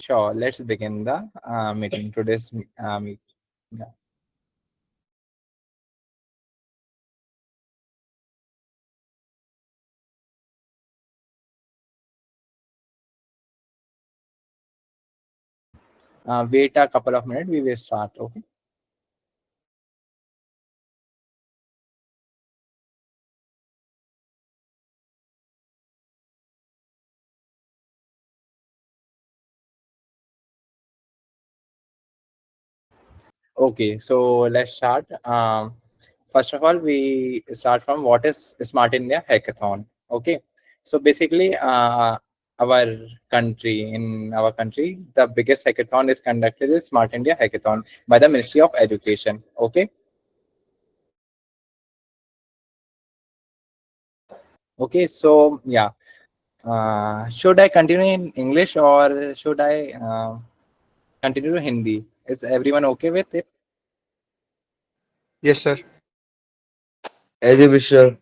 Sure, let's begin the meeting. Today's meet. Yeah. Wait a couple of minutes. We will start. Okay. Okay. So let's start. First of all, we start from what is Smart India Hackathon. Okay. So basically, in our country, the biggest hackathon is conducted is Smart India Hackathon by the Ministry of Education. Okay. Okay. So yeah. Should I continue in English or should I continue to Hindi? Is everyone okay with it? Yes, sir. As you wish, sir.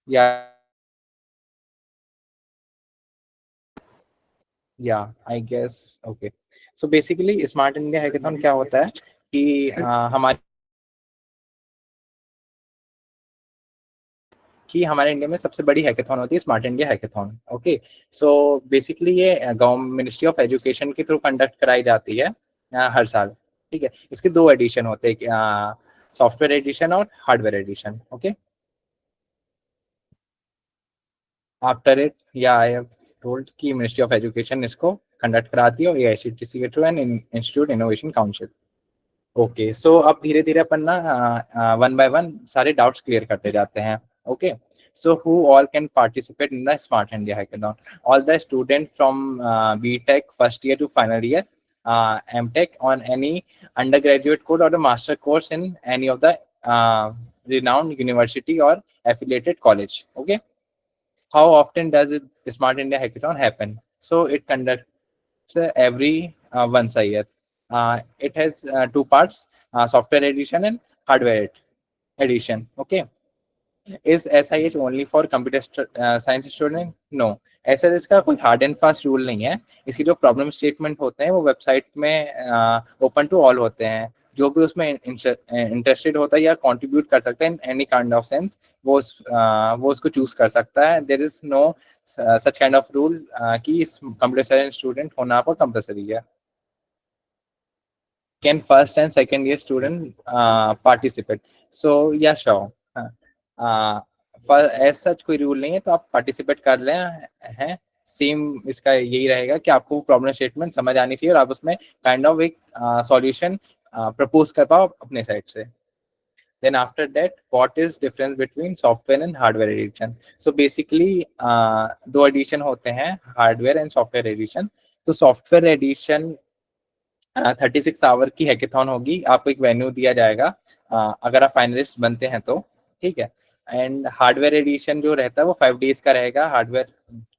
Yeah I guess okay so basically smart India hackathon क्या होता है कि हमारे India में सबसे बड़ी hackathon होती है smart India hackathon okay so basically ये गवर्नमेंट मिनिस्ट्री ऑफ एजुकेशन के थ्रू कंडक्ट कराई जाती है हर साल ठीक है इसके दो एडिशन होते हैं सॉफ्टवेयर एडिशन और hardware edition okay after it yeah I have told कि मिनिस्ट्री ऑफ एजुकेशन इसको कंडक्ट कराती है और एआईसीटीई के through and institute innovation council okay so अब धीरे धीरे अपन ना वन बाय वन सारे डाउट्स क्लियर करते जाते हैं okay so who all can participate in the smart india hackathon all the students from btech first year to final year mtech on any undergraduate course or the master course in any of the renowned university or affiliated college okay how often does it smart india hackathon happen so it conducts every once a year it has two parts software edition and hardware edition okay is SIH only for computer science student no ऐसा इसका कोई hard and fast rule नहीं है इसकी जो problem statement होते हैं वो वेबसाइट में ओपन टू ऑल होते हैं जो भी उसमें इंटरेस्टेड होता है या कंट्रीब्यूट कर सकता है in any kind of sense वो उसको चूज कर सकता है there is no such kind of rule कि कंप्यूटर साइंस स्टूडेंट होना आपको कंपलसरी है can first and second year student participate so yeah sure uh, for as such कोई रूल नहीं है तो आप पार्टिसिपेट कर रहे हैं सेम इसका यही रहेगा कि आपको प्रॉब्लम स्टेटमेंट समझ आनी चाहिए और आप उसमें काइंड ऑफ एक सॉल्यूशन प्रपोज कर पाओ अपने साइड से then after that what is difference between software and hardware edition so basically दो एडिशन होते हैं हार्डवेयर एंड सॉफ्टवेयर एडिशन तो सॉफ्टवेयर एडिशन 36 आवर की हैकेथॉन होगी आपको एक वेन्यू दिया जाएगा अगर आप फाइनलिस्ट बनते हैं तो ठीक है एंड हार्डवेयर एडिशन जो रहता है वो 5 days का रहेगा हार्डवेयर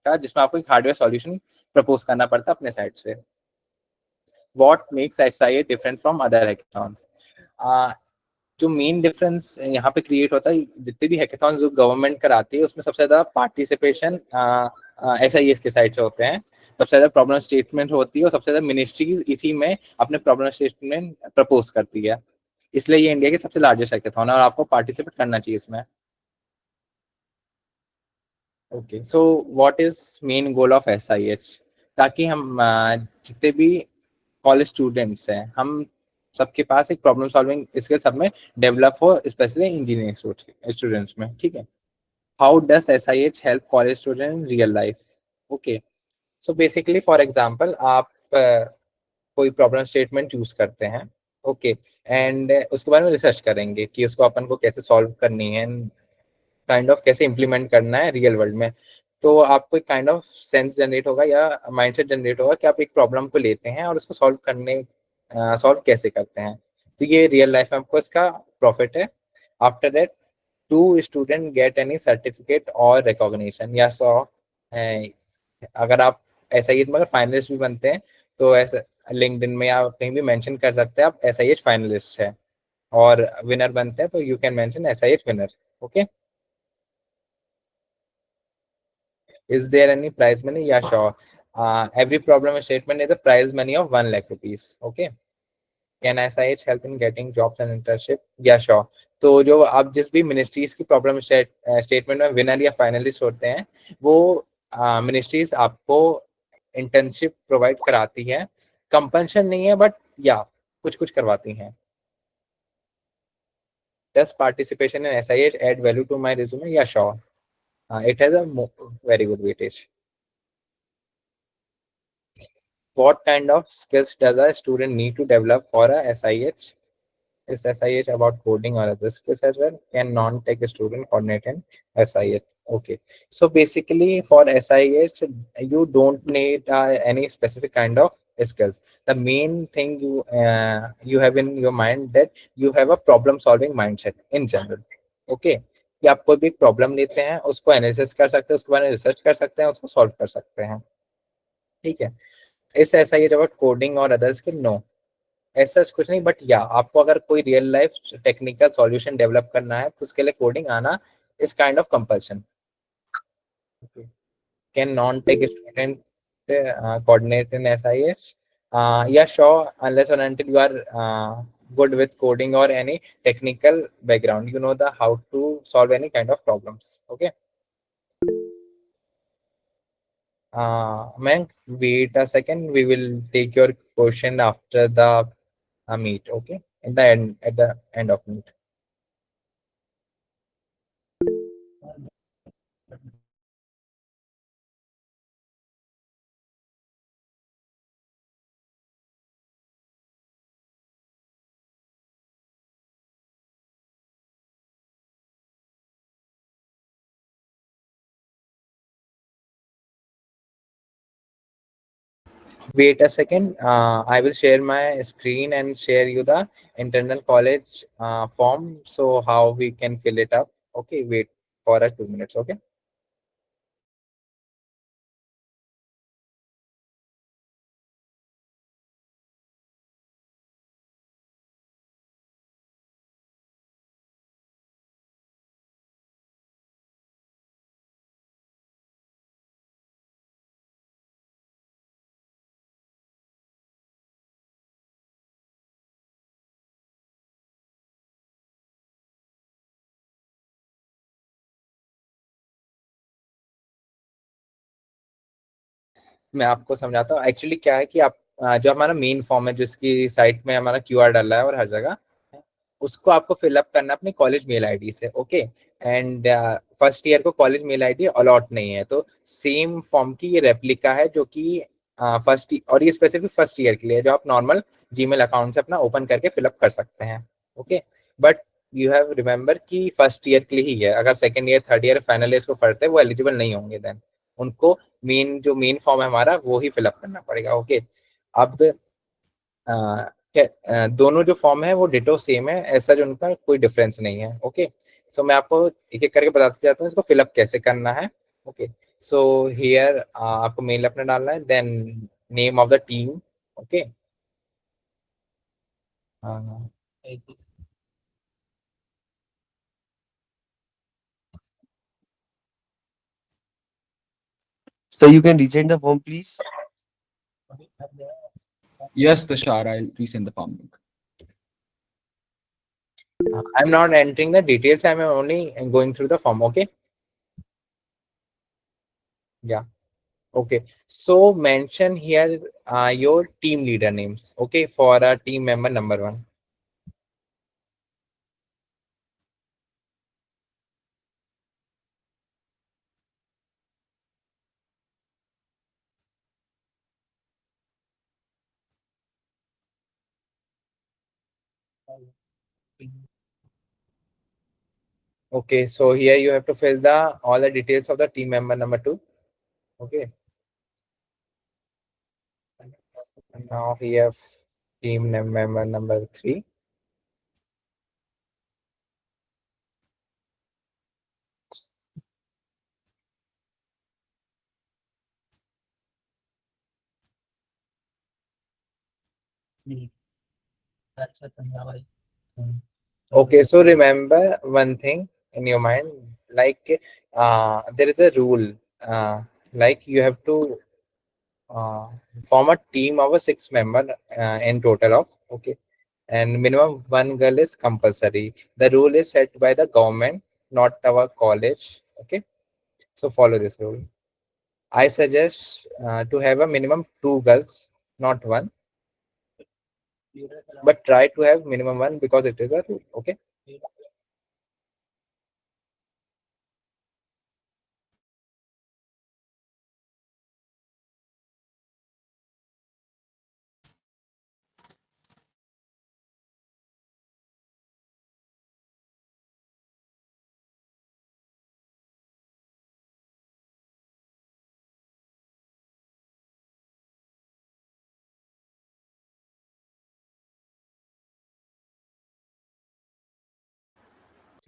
का जिसमें आपको एक हार्डवेयर सॉल्यूशन प्रपोज करना पड़ता है अपने साइड से what makes SIA different from other hackathons जो मेन डिफरेंस यहाँ पे क्रिएट होता है जितने भी हैकेथॉन जो गवर्नमेंट कराती है उसमें सबसे ज्यादा पार्टिसिपेशन एसआईएस के साइड से होते हैं सबसे ज्यादा प्रॉब्लम स्टेटमेंट होती है और सबसे ज्यादा मिनिस्ट्रीज इसी में अपने प्रॉब्लम स्टेटमेंट प्रपोज करती है इसलिए ये इंडिया की सबसे लार्जेस्ट हैकेथॉन है और आपको पार्टिसिपेट करना चाहिए इसमें okay so what is main goal of SIH ताकि हम जितने भी कॉलेज स्टूडेंट्स हैं हम सबके पास एक प्रॉब्लम सॉल्विंग स्किल सब में डेवलप हो स्पेशली इंजीनियरिंग स्टूडेंट्स में ठीक है how does SIH help college student in real life okay so basically for example आप कोई प्रॉब्लम स्टेटमेंट चूज करते हैं ओके एंड उसके बारे में रिसर्च करेंगे कि उसको अपन को कैसे सॉल्व करनी है काइंड ऑफ कैसे इम्प्लीमेंट करना है रियल वर्ल्ड में तो आपको एक काइंड ऑफ सेंस जनरेट होगा या माइंडसेट जनरेट होगा कि आप एक प्रॉब्लम को लेते हैं और उसको सॉल्व कैसे करते हैं तो ये रियल लाइफ में आपको इसका प्रॉफिट है after that to student get any certificate और रिकॉग्निशन या सो अगर आप ऐसा ही मगर फाइनलिस्ट भी बनते हैं तो ऐसा लिंक्डइन में या कहीं भी मेंशन कर सकते हैं आप एसआईएच फाइनलिस्ट है और विनर बनते हैं तो you can mention SIH winner okay is there any prize money yeah sure every problem statement is a prize money of 1 lakh rupees. Okay. Can SIH help in getting jobs and internship? Yeah, sure. तो जो आप जिस भी ministries की problem statement में winner या finalist होते हैं, वो मिनिस्ट्रीज आपको इंटर्नशिप प्रोवाइड कराती है. कंपल्शन नहीं है, बट या कुछ कुछ करवाती हैं. Does participation in SIH add value to my resume? Yeah, sure. It has a very good weightage. What kind of skills does a student need to develop for a SIH? Is SIH about coding or other skills as well? Can non-tech student coordinate in SIH? Okay. So basically for SIH, you don't need any specific kind of skills. The main thing you have in your mind that you have a problem solving mindset in general. Okay. कि आप कोई भी problem लेते हैं, उसको analysis कर सकते हैं, उसके बारे में रिसर्च कर सकते हैं, उसको सॉल्व कर सकते हैं. ठीक है. इस ऐसा ही अबाउट कोडिंग और अदर्स के नो, ऐसा कुछ नहीं. बट या आपको अगर कोई real life technical solution develop करना है तो उसके लिए कोडिंग आना is kind of compulsion. Can non tech student coordinate in SIS? Yeah, sure, unless and until you are good with coding or any technical background, you know the how to solve any kind of problems. Okay. Mayank, wait a second. We will take your question after the meet. Okay, in the end, at the end of meet. Wait a second. I will share my screen and share you the internal college form. So how we can fill it up. Okay, wait for a 2 minutes. Okay. मैं आपको समझाता हूँ. Actually क्या है कि आप जो हमारा मेन फॉर्म है जिसकी साइट में हमारा क्यूआर डाला है और हर जगह, उसको आपको फिलअप करना अपनी कॉलेज मेल आईडी से. ओके. एंड फर्स्ट ईयर को कॉलेज मेल आईडी अलॉट नहीं है, तो सेम फॉर्म की ये रेप्लिका है जो कि फर्स्ट, और ये स्पेसिफिक फर्स्ट ईयर के लिए जो आप नॉर्मल जीमेल अकाउंट से अपना ओपन करके फिलअप कर सकते हैं. Okay. But you have remember कि फर्स्ट ईयर के लिए ही है. अगर second year, third year, final year को पढ़ते हैं वो एलिजिबल नहीं होंगे. देन उनको मेन फॉर्म है हमारा वो ही फिलअप करना पड़ेगा. ओके. अब दोनों जो फॉर्म है वो डिटो सेम है, ऐसा जो उनका कोई डिफरेंस नहीं है. ओके. सो मैं आपको एक एक करके बताते जाता हूँ इसको फिलअप कैसे करना है. ओके. सो हियर आपको मेल अपना डालना है, then name of the team. Okay. So you can resend the form, please. Yes, Tushar, I'll resend the form link. I'm not entering the details, I'm only going through the form. Okay. Yeah. Okay. So mention here your team leader names. Okay. For a team member number 1. Okay, so here you have to fill the all the details of the team member number 2. Okay. And now we have team member number 3. Okay, so remember one thing in your mind, like there is a rule, like you have to form a team of a 6 member in total of, okay, and minimum one girl is compulsory. The rule is set by the government, not our college, okay. So follow this rule. I suggest to have a minimum 2 girls, not one, but try to have minimum one because it is a rule, okay.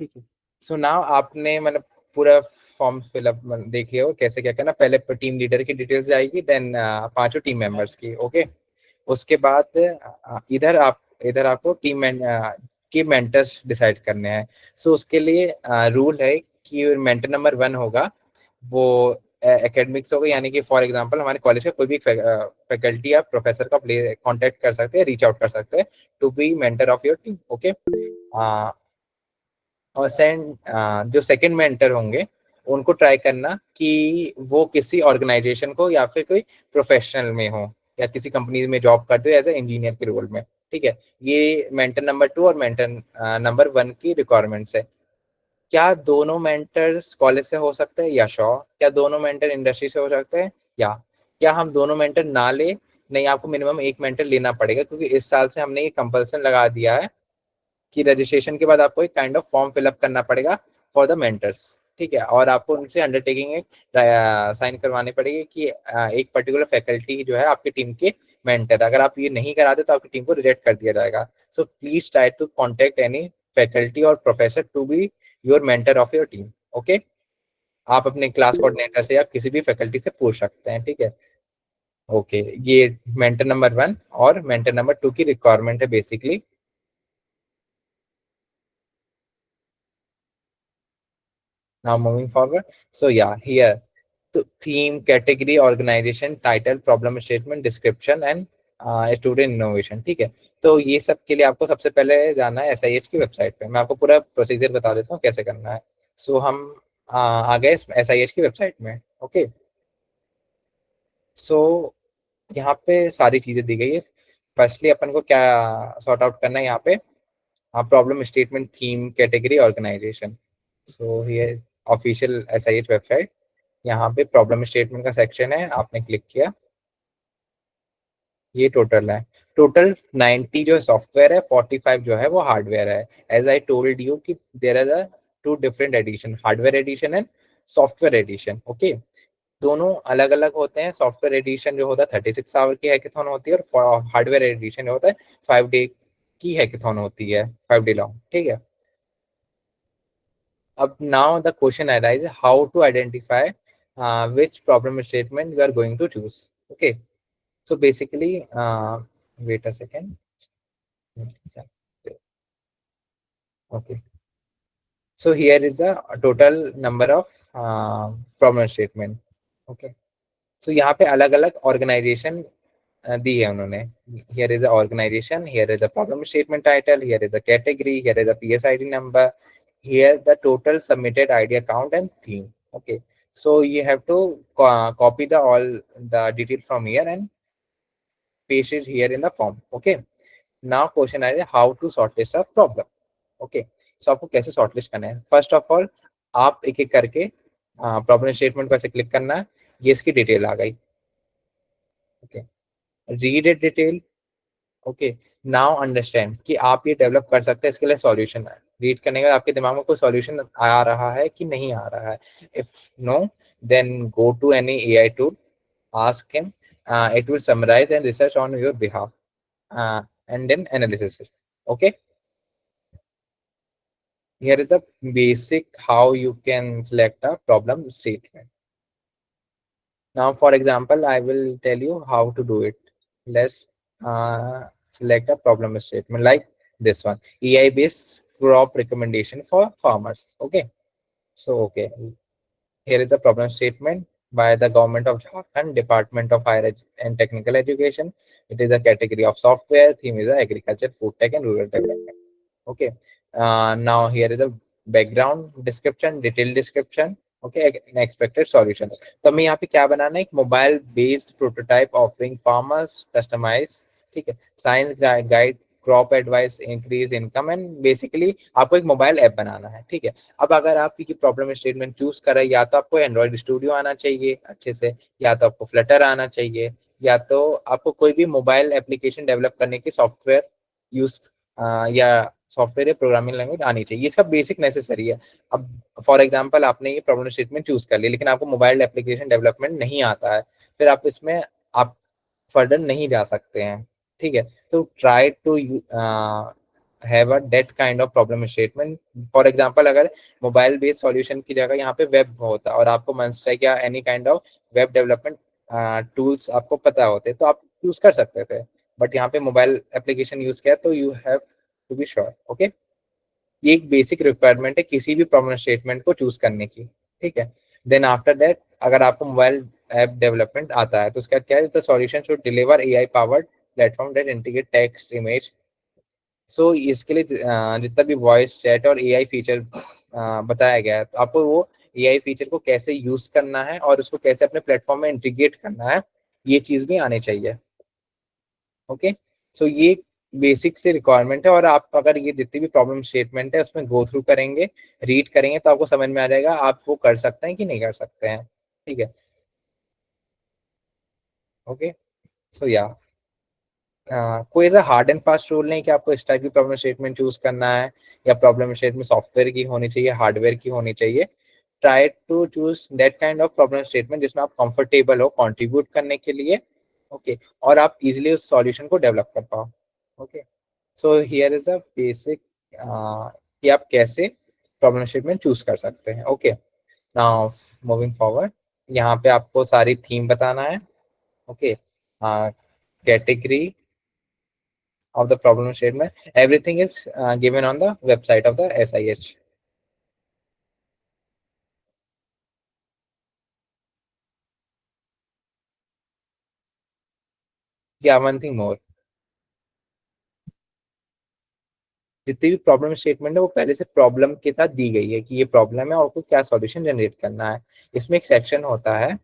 ठीक है, so now आपने मतलब पूरा form fill up देख लिया हो कैसे क्या करना। पहले टीम लीडर की डिटेल्स जाएगी, देन पांचों टीम मेंबर्स की, ओके। उसके बाद इधर आपको की मेंटर्स डिसाइड करने हैं। सो उसके लिए रूल है कि मेंटर नंबर 1 होगा वो एकेडमिक्स होगा, यानी कि फॉर एग्जांपल हमारे कॉलेज का कोई भी फैकल्टी या प्रोफेसर का कांटेक्ट कर सकते हैं, रीच आउट कर सकते हैं to be mentor of your team, okay. और जो सेकंड मेंटर होंगे उनको ट्राई करना कि वो किसी ऑर्गेनाइजेशन को या फिर कोई प्रोफेशनल में हो या किसी कंपनी में जॉब करते हो एज ए इंजीनियर के रोल में, ठीक है। ये मेंटर नंबर 2 और मेंटर नंबर 1 की रिक्वायरमेंट्स है। क्या दोनों मेंटर्स कॉलेज से हो सकते हैं? या श्योर। क्या दोनों मेंटर इंडस्ट्री से हो सकते हैं? या क्या हम दोनों मेंटर ना ले? नहीं, आपको मिनिमम एक मेंटर लेना पड़ेगा, क्योंकि इस साल से हमने ये कंपल्सन लगा दिया है कि रजिस्ट्रेशन के बाद आपको एक काइंड ऑफ फॉर्म फिलअप करना पड़ेगा फॉर द मेंटर्स, ठीक है। और आपको उनसे अंडरटेकिंग एक साइन करवानी पड़ेगी कि एक पर्टिकुलर फैकल्टी जो है आपकी टीम के मेंटर, अगर आप ये नहीं कराते तो आपकी टीम को रिजेक्ट कर दिया जाएगा। So please try to contact any faculty और professor to be your mentor of your team, okay. आप अपने क्लास कोऑर्डिनेटर से या किसी भी फैकल्टी से पूछ सकते हैं, ठीक है। ओके, ये मेंटर नंबर 1 और मेंटर नंबर 2 की रिक्वायरमेंट है basically. Now moving forward, so yeah, here the theme, category, organization, title, problem statement, description and student innovation, ठीक है। तो ये सब के लिए आपको सबसे पहले जाना है SIH की वेबसाइट पे। मैं आपको पूरा प्रोसीजर बता देता हूँ कैसे करना है। सो हम आ गए SIH की वेबसाइट में, ओके। सो यहाँ पे सारी चीजें दी गई है। फर्स्टली अपन को क्या सॉर्ट आउट करना है यहाँ पे, problem statement, theme, category, organization. So ये ऑफिशियल SIH वेबसाइट, यहाँ पे प्रॉब्लम स्टेटमेंट का सेक्शन है, आपने क्लिक किया, ये टोटल है। टोटल 90 जो सॉफ्टवेयर है, 45 जो है वो हार्डवेयर है। एज आई टोल्ड यू कि there are the 2 different edition, hardware edition and software edition, okay. दोनों अलग अलग होते हैं। सॉफ्टवेयर एडिशन जो होता है 36 आवर की हैकेथॉन होती है, और हार्डवेयर एडिशन जो होता है 5 डे की हैकेथॉन होती है, 5 डे लॉन्ग, ठीक है। अब now the question arises how to identify which problem statement you are going to choose. Okay, so basically, wait a second. Okay, so here is the total number of problem statement. Okay, so यहाँ पे अलग अलग organisation दी है उन्होंने। here is the organization, here is the problem statement title, here is the category, here is the PSID number, here the total submitted idea count and theme, okay. So you have to copy the all the detail from here and paste it here in the form, okay. Now question is how to shortlist a problem, okay. So आपको कैसे shortlist करना है? First of all आप एक एक करके problem statement को ऐसे क्लिक करना है, ये इसकी डिटेल आ गई, okay. Read it detail, okay. Now understand कि आप ये डेवलप कर सकते हैं, इसके लिए सॉल्यूशन है। रीड करने के बाद आपके दिमाग में कोई सॉल्यूशन आ रहा है कि नहीं आ रहा है? If no, then go to any AI tool, ask him, it will summarise and research on your behalf and then analysis it, okay. Here is a basic how you can select a problem statement. Now, for example, I will tell you how to do it. Let's select a problem statement like this one, EI based crop recommendation for farmers. Okay. So, okay, here is the problem statement. by the Government of Jharkhand, Department of Higher and Technical Education. It is a category of software. Theme is agriculture, food tech, and rural development. Okay. Now here is a background description, detailed description. Okay, an expected solution. तो हमें यहाँ पे क्या बनाना है, एक mobile based prototype offering farmers customise, ठीक है, science guide, crop advice, increase income, and basically आपको एक मोबाइल ऐप बनाना है, ठीक है। अब अगर आप की प्रॉब्लम स्टेटमेंट चूज करें, या तो आपको एंड्रॉइड स्टूडियो आना चाहिए अच्छे से, या तो आपको फ्लटर आना चाहिए, या तो आपको कोई भी मोबाइल एप्लीकेशन डेवलप करने की सॉफ्टवेयर यूज या सॉफ्टवेयर या प्रोग्रामिंग लैंग्वेज आनी चाहिए। ये सब बेसिक नेसेसरी है। अब फॉर एग्जांपल आपने ये प्रॉब्लम स्टेटमेंट चूज कर लिया, लेकिन आपको मोबाइल एप्लीकेशन डेवलपमेंट नहीं आता है, फिर आप इसमें आप फर्दर नहीं जा सकते हैं, ठीक है। तो try to have a that kind of problem statement. For example अगर मोबाइल बेस्ड सॉल्यूशन की जगह यहाँ पे वेब होता और आपको मनस्टैक या any kind of web development tools आपको पता होते, तो आप यूज कर सकते थे, बट यहाँ पे मोबाइल एप्लीकेशन यूज किया, तो you have to be sure. Okay, ये एक बेसिक रिक्वायरमेंट है किसी भी प्रॉब्लम स्टेटमेंट को चूज करने की, ठीक है। देन आफ्टर दैट, अगर आपको मोबाइल ऐप डेवलपमेंट आता है, तो उसका क्या है, the solution should deliver AI powered platform that integrate text, image. So इसके लिए जितना भी वॉइस चैट और एआई फीचर बताया गया है, तो आपको वो एआई फीचर को कैसे यूज करना है और उसको कैसे अपने प्लेटफॉर्म में इंटीग्रेट करना है, ये चीज भी आनी चाहिए। ओके, सो ये बेसिक से रिक्वायरमेंट है, और आप अगर ये जितनी भी प्रॉब्लम स्टेटमेंट है उसमें गो थ्रू करेंगे, रीड करेंगे, तो आपको समझ में आ जाएगा आप वो कर सकते हैं कि नहीं कर सकते हैं, ठीक है। ओके, सो या कोई ऐसा हार्ड एंड फास्ट रूल नहीं कि आपको इस टाइप की प्रॉब्लम स्टेटमेंट चूज करना है, या प्रॉब्लम स्टेटमेंट सॉफ्टवेयर की होनी चाहिए, हार्डवेयर की होनी चाहिए। Try to choose that kind of problem statement जिसमें आप कंफर्टेबल हो कंट्रीब्यूट करने के लिए, ओके, और आप इजिली उस सॉल्यूशन को डेवलप कर पाओ। Okay, so here is a basic कि आप कैसे प्रॉब्लम स्टेटमेंट चूज कर सकते हैं। ओके, नाउ मूविंग फॉरवर्ड, यहाँ पे आपको सारी थीम बताना है। Okay, category of the problem statement, everything is given on the website of the SIH. Yeah, one thing more, जितनी भी प्रॉब्लम स्टेटमेंट है वो पहले से प्रॉब्लम के साथ दी गई है कि ये प्रॉब्लम है और आपको क्या सॉल्यूशन जनरेट करना है। इसमें एक सेक्शन होता है,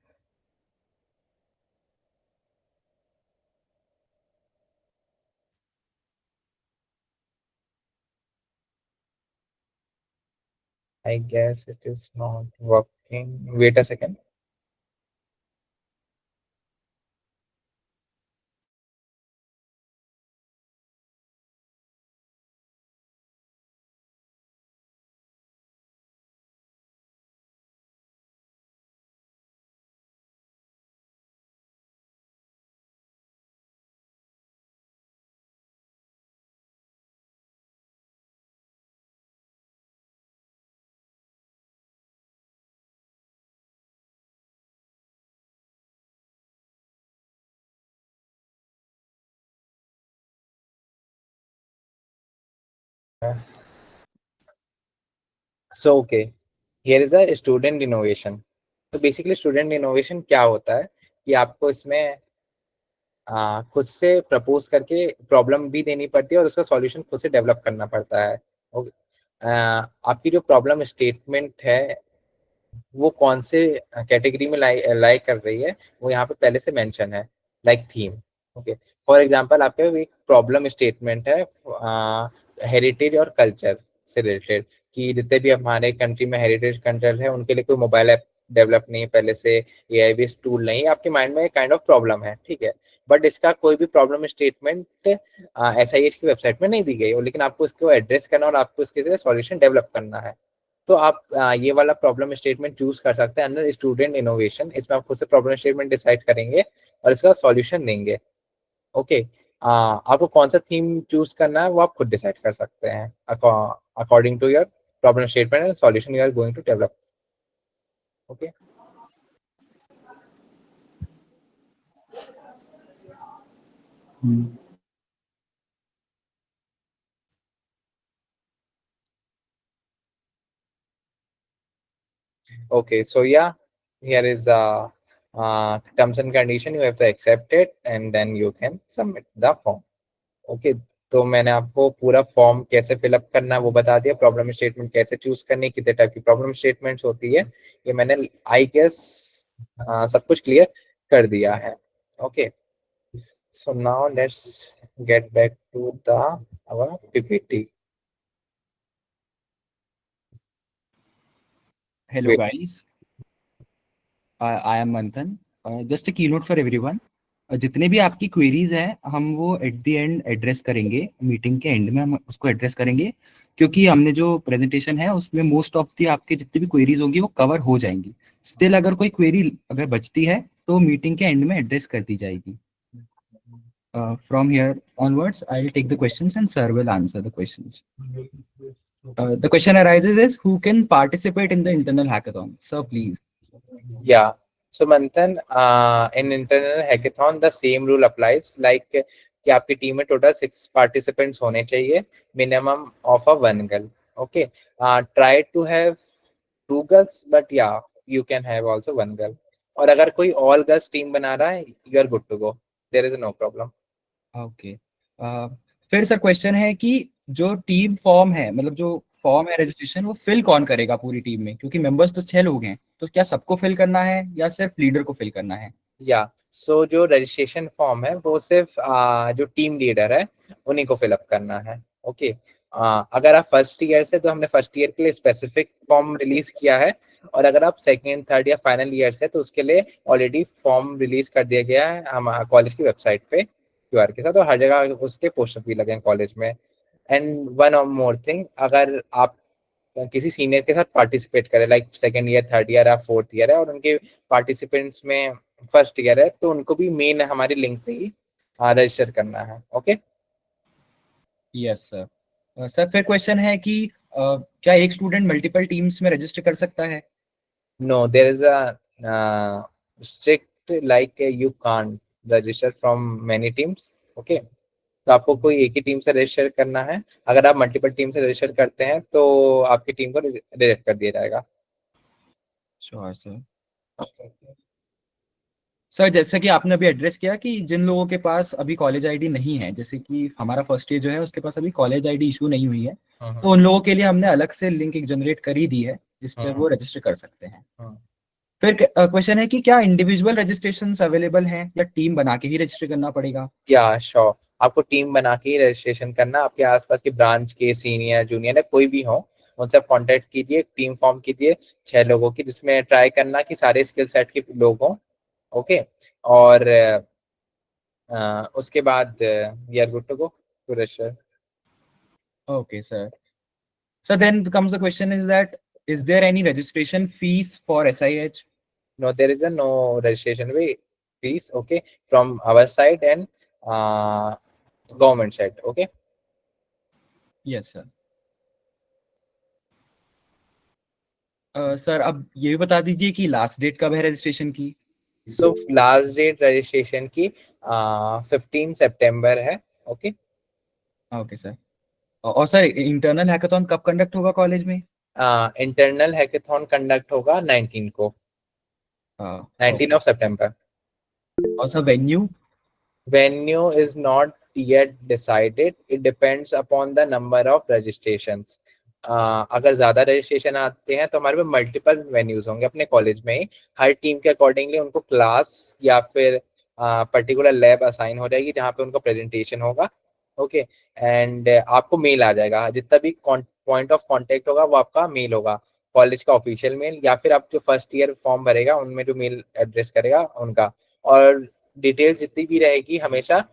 I guess it is not working, wait a second. So okay, here is a student innovation. तो बेसिकली स्टूडेंट इनोवेशन क्या होता है कि आपको इसमें खुद से प्रपोज करके प्रॉब्लम भी देनी पड़ती है और उसका सॉल्यूशन खुद से डेवलप करना पड़ता है। ओके, आपकी जो प्रॉब्लम स्टेटमेंट है वो कौन से कैटेगरी में लाई कर रही है, वो यहाँ पे पहले से मेंशन है, like theme. Okay, for example आपके एक प्रॉब्लम स्टेटमेंट है हेरिटेज और कल्चर से रिलेटेड, कि जितने भी हमारे कंट्री में हेरिटेज कल्चर है उनके लिए कोई मोबाइल ऐप डेवलप नहीं है पहले से, एआई बेस्ड टूल नहीं है, आपके माइंड में एक काइंड ऑफ प्रॉब्लम है, ठीक है। बट इसका कोई भी प्रॉब्लम स्टेटमेंट SIH की वेबसाइट में नहीं दी गई, लेकिन आपको इसको एड्रेस करना और आपको इसके सॉल्यूशन डेवलप करना है। तो आप ये वाला प्रॉब्लम स्टेटमेंट चूज कर सकते हैं अंडर स्टूडेंट इनोवेशन। इसमें आप खुद से प्रॉब्लम स्टेटमेंट डिसाइड करेंगे और इसका सॉल्यूशन देंगे। ओके, आपको कौन सा थीम चूज करना है वो आप खुद डिसाइड कर सकते हैं according to your problem statement and solution you are going to develop. Okay, okay, so yeah, here is terms and condition you have to accept it and then you can submit the form. Okay, तो मैंने आपको पूरा form कैसे fill up करना है वो बता दिया, प्रॉब्लम स्टेटमेंट कैसे चूज करनी है, कितने टाइप की प्रॉब्लम स्टेटमेंट्स होती है, ये मैंने आई गेस सब कुछ क्लियर कर दिया है. Okay, so now let's get back to the our PPT. Hello guys, I am Manthan. Just a keynote for everyone. जितने भी आपकी क्वेरीज हैं हम वो एट द एंड एड्रेस करेंगे, मीटिंग के एंड में हम उसको एड्रेस करेंगे, क्योंकि हमने जो प्रेजेंटेशन है उसमें मोस्ट ऑफ दी आपके जितनी भी क्वेरीज होंगी वो कवर हो जाएंगी. स्टिल अगर कोई क्वेरी अगर बचती है तो मीटिंग के एंड में एड्रेस कर दी जाएगी. From here onwards I will take the questions and sir will answer the questions. The question arises is who can participate in the internal hackathon? Sir, please. Yeah. So Manthan, in internal hackathon the same rule applies like कि आपकी team में total 6 participants होने चाहिए, minimum of a 1 girl. Okay, try to have 2 girls but या you can have also 1 girl. और अगर कोई all girls team बना रहा है you are good to go, there is no problem. Okay, फिर सर क्वेश्चन है कि जो टीम फॉर्म है, मतलब जो फॉर्म है रजिस्ट्रेशन, वो फिल कौन करेगा पूरी टीम में, क्योंकि मेंबर्स तो 6 लोग हैं, तो क्या सबको फिल करना है या सिर्फ लीडर को फिल करना है? या सो जो रजिस्ट्रेशन फॉर्म है वो सिर्फ जो टीम लीडर है उन्हीं को फिलअप करना है. ओके, अगर आप फर्स्ट ईयर से तो हमने फर्स्ट ईयर के लिए स्पेसिफिक फॉर्म रिलीज किया है, और अगर आप सेकेंड थर्ड या फाइनल ईयर से तो उसके लिए ऑलरेडी फॉर्म रिलीज कर दिया गया है हमारे कॉलेज की वेबसाइट पे क्यूआर के साथ, और हर जगह उसके पोस्टर भी लगे हैं कॉलेज में. एंड वन और मोर थिंग, अगर आप किसी सीनियर के साथ पार्टिसिपेट करें like second year third year या फोर्थ ईयर है और उनके पार्टिसिपेंट्स में फर्स्ट ईयर है, तो उनको भी मेन हमारी लिंक से ही रजिस्टर करना है. ओके. Yes sir. सर फिर क्वेश्चन है कि क्या एक स्टूडेंट मल्टीपल टीम्स में रजिस्टर कर सकता है? No, there is a strict like you can't register from many teams. Okay, तो आपको कोई एक ही टीम से रजिस्टर करना है. अगर आप मल्टीपल टीम से रजिस्टर करते हैं तो आपकी टीम को रिजेक्ट कर दिया जाएगा. Sure sir. सर जैसे कि आपने अभी एड्रेस किया कि जिन लोगों के पास अभी कॉलेज आईडी नहीं है, जैसे कि हमारा फर्स्ट ईयर जो है उसके पास अभी कॉलेज आईडी इशू नहीं हुई है, तो उन लोगों के लिए हमने अलग से लिंक एक जनरेट कर ही दी है जिस पे वो रजिस्टर कर सकते हैं. फिर क्वेश्चन है कि क्या इंडिविजुअल रजिस्ट्रेशन अवेलेबल हैं या टीम बना के ही रजिस्टर करना पड़ेगा? या श्योर, आपको टीम बना के ही रजिस्ट्रेशन करना. आपके आसपास के ब्रांच के सीनियर जूनियर या कोई भी हो उनसे आप कांटेक्ट कीजिए, टीम फॉर्म कीजिए 6 लोगों की, जिसमें ट्राई करना कि सारे स्किल सेट के लोग हों. ओके, और उसके बाद we are good to go to register. Okay, sir. So then comes the question is that is there any registration fees for SIH? No, there is a no registration fees. Okay, from our side and government side. Okay. Yes, sir. Sir अब ये भी बता दीजिए कि last date कब है registration की? So last date registration की 15 सितंबर है. ओके. Okay sir. और सर इंटरनल हैकाथॉन कब कंडक्ट होगा कॉलेज में? इंटरनल हैकाथॉन कंडक्ट होगा 19 को, 19 of September. और sir venue? Venue is not yet decided. It depends upon the number of registrations. अगर ज्यादा रजिस्ट्रेशन आते हैं तो हमारे पे मल्टीपल वेन्यूज होंगे अपने कॉलेज में ही. हर टीम के अकॉर्डिंगली उनको क्लास या फिर पर्टिकुलर लैब असाइन हो जाएगी जहाँ पे उनका प्रेजेंटेशन होगा. ओके, एंड आपको मेल आ जाएगा, जितना भी पॉइंट ऑफ कांटेक्ट होगा वो आपका मेल होगा, कॉलेज का ऑफिशियल मेल, या फिर आप जो फर्स्ट ईयर फॉर्म भरेगा उनमें जो मेल एड्रेस करेगा उनका. और डिटेल्स जितनी भी रहेगी हमेशा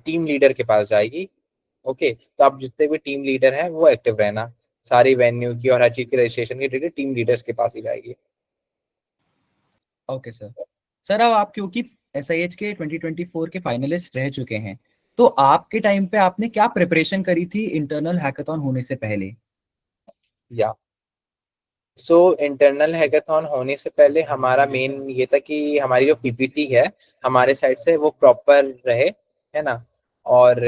टीम लीडर के पास जाएगी. ओके, तो आप जितने भी टीम लीडर हैं वो एक्टिव रहना, सारी वेन्यू की और हर चीज की रजिस्ट्रेशन की डिटेल टीम लीडर्स के पास ही जाएगी. Okay sir. सर अब आप क्योंकि SIH के 2024 के फाइनलिस्ट रह चुके हैं, तो आपके टाइम पे आपने क्या प्रिपरेशन करी थी इंटरनल हैकाथॉन होने से पहले? या सो इंटरनल हैकाथॉन होने से पहले हमारा मेन ये था कि हमारी जो पीपीटी है हमारे साइड से वो प्रॉपर रहे, है ना, और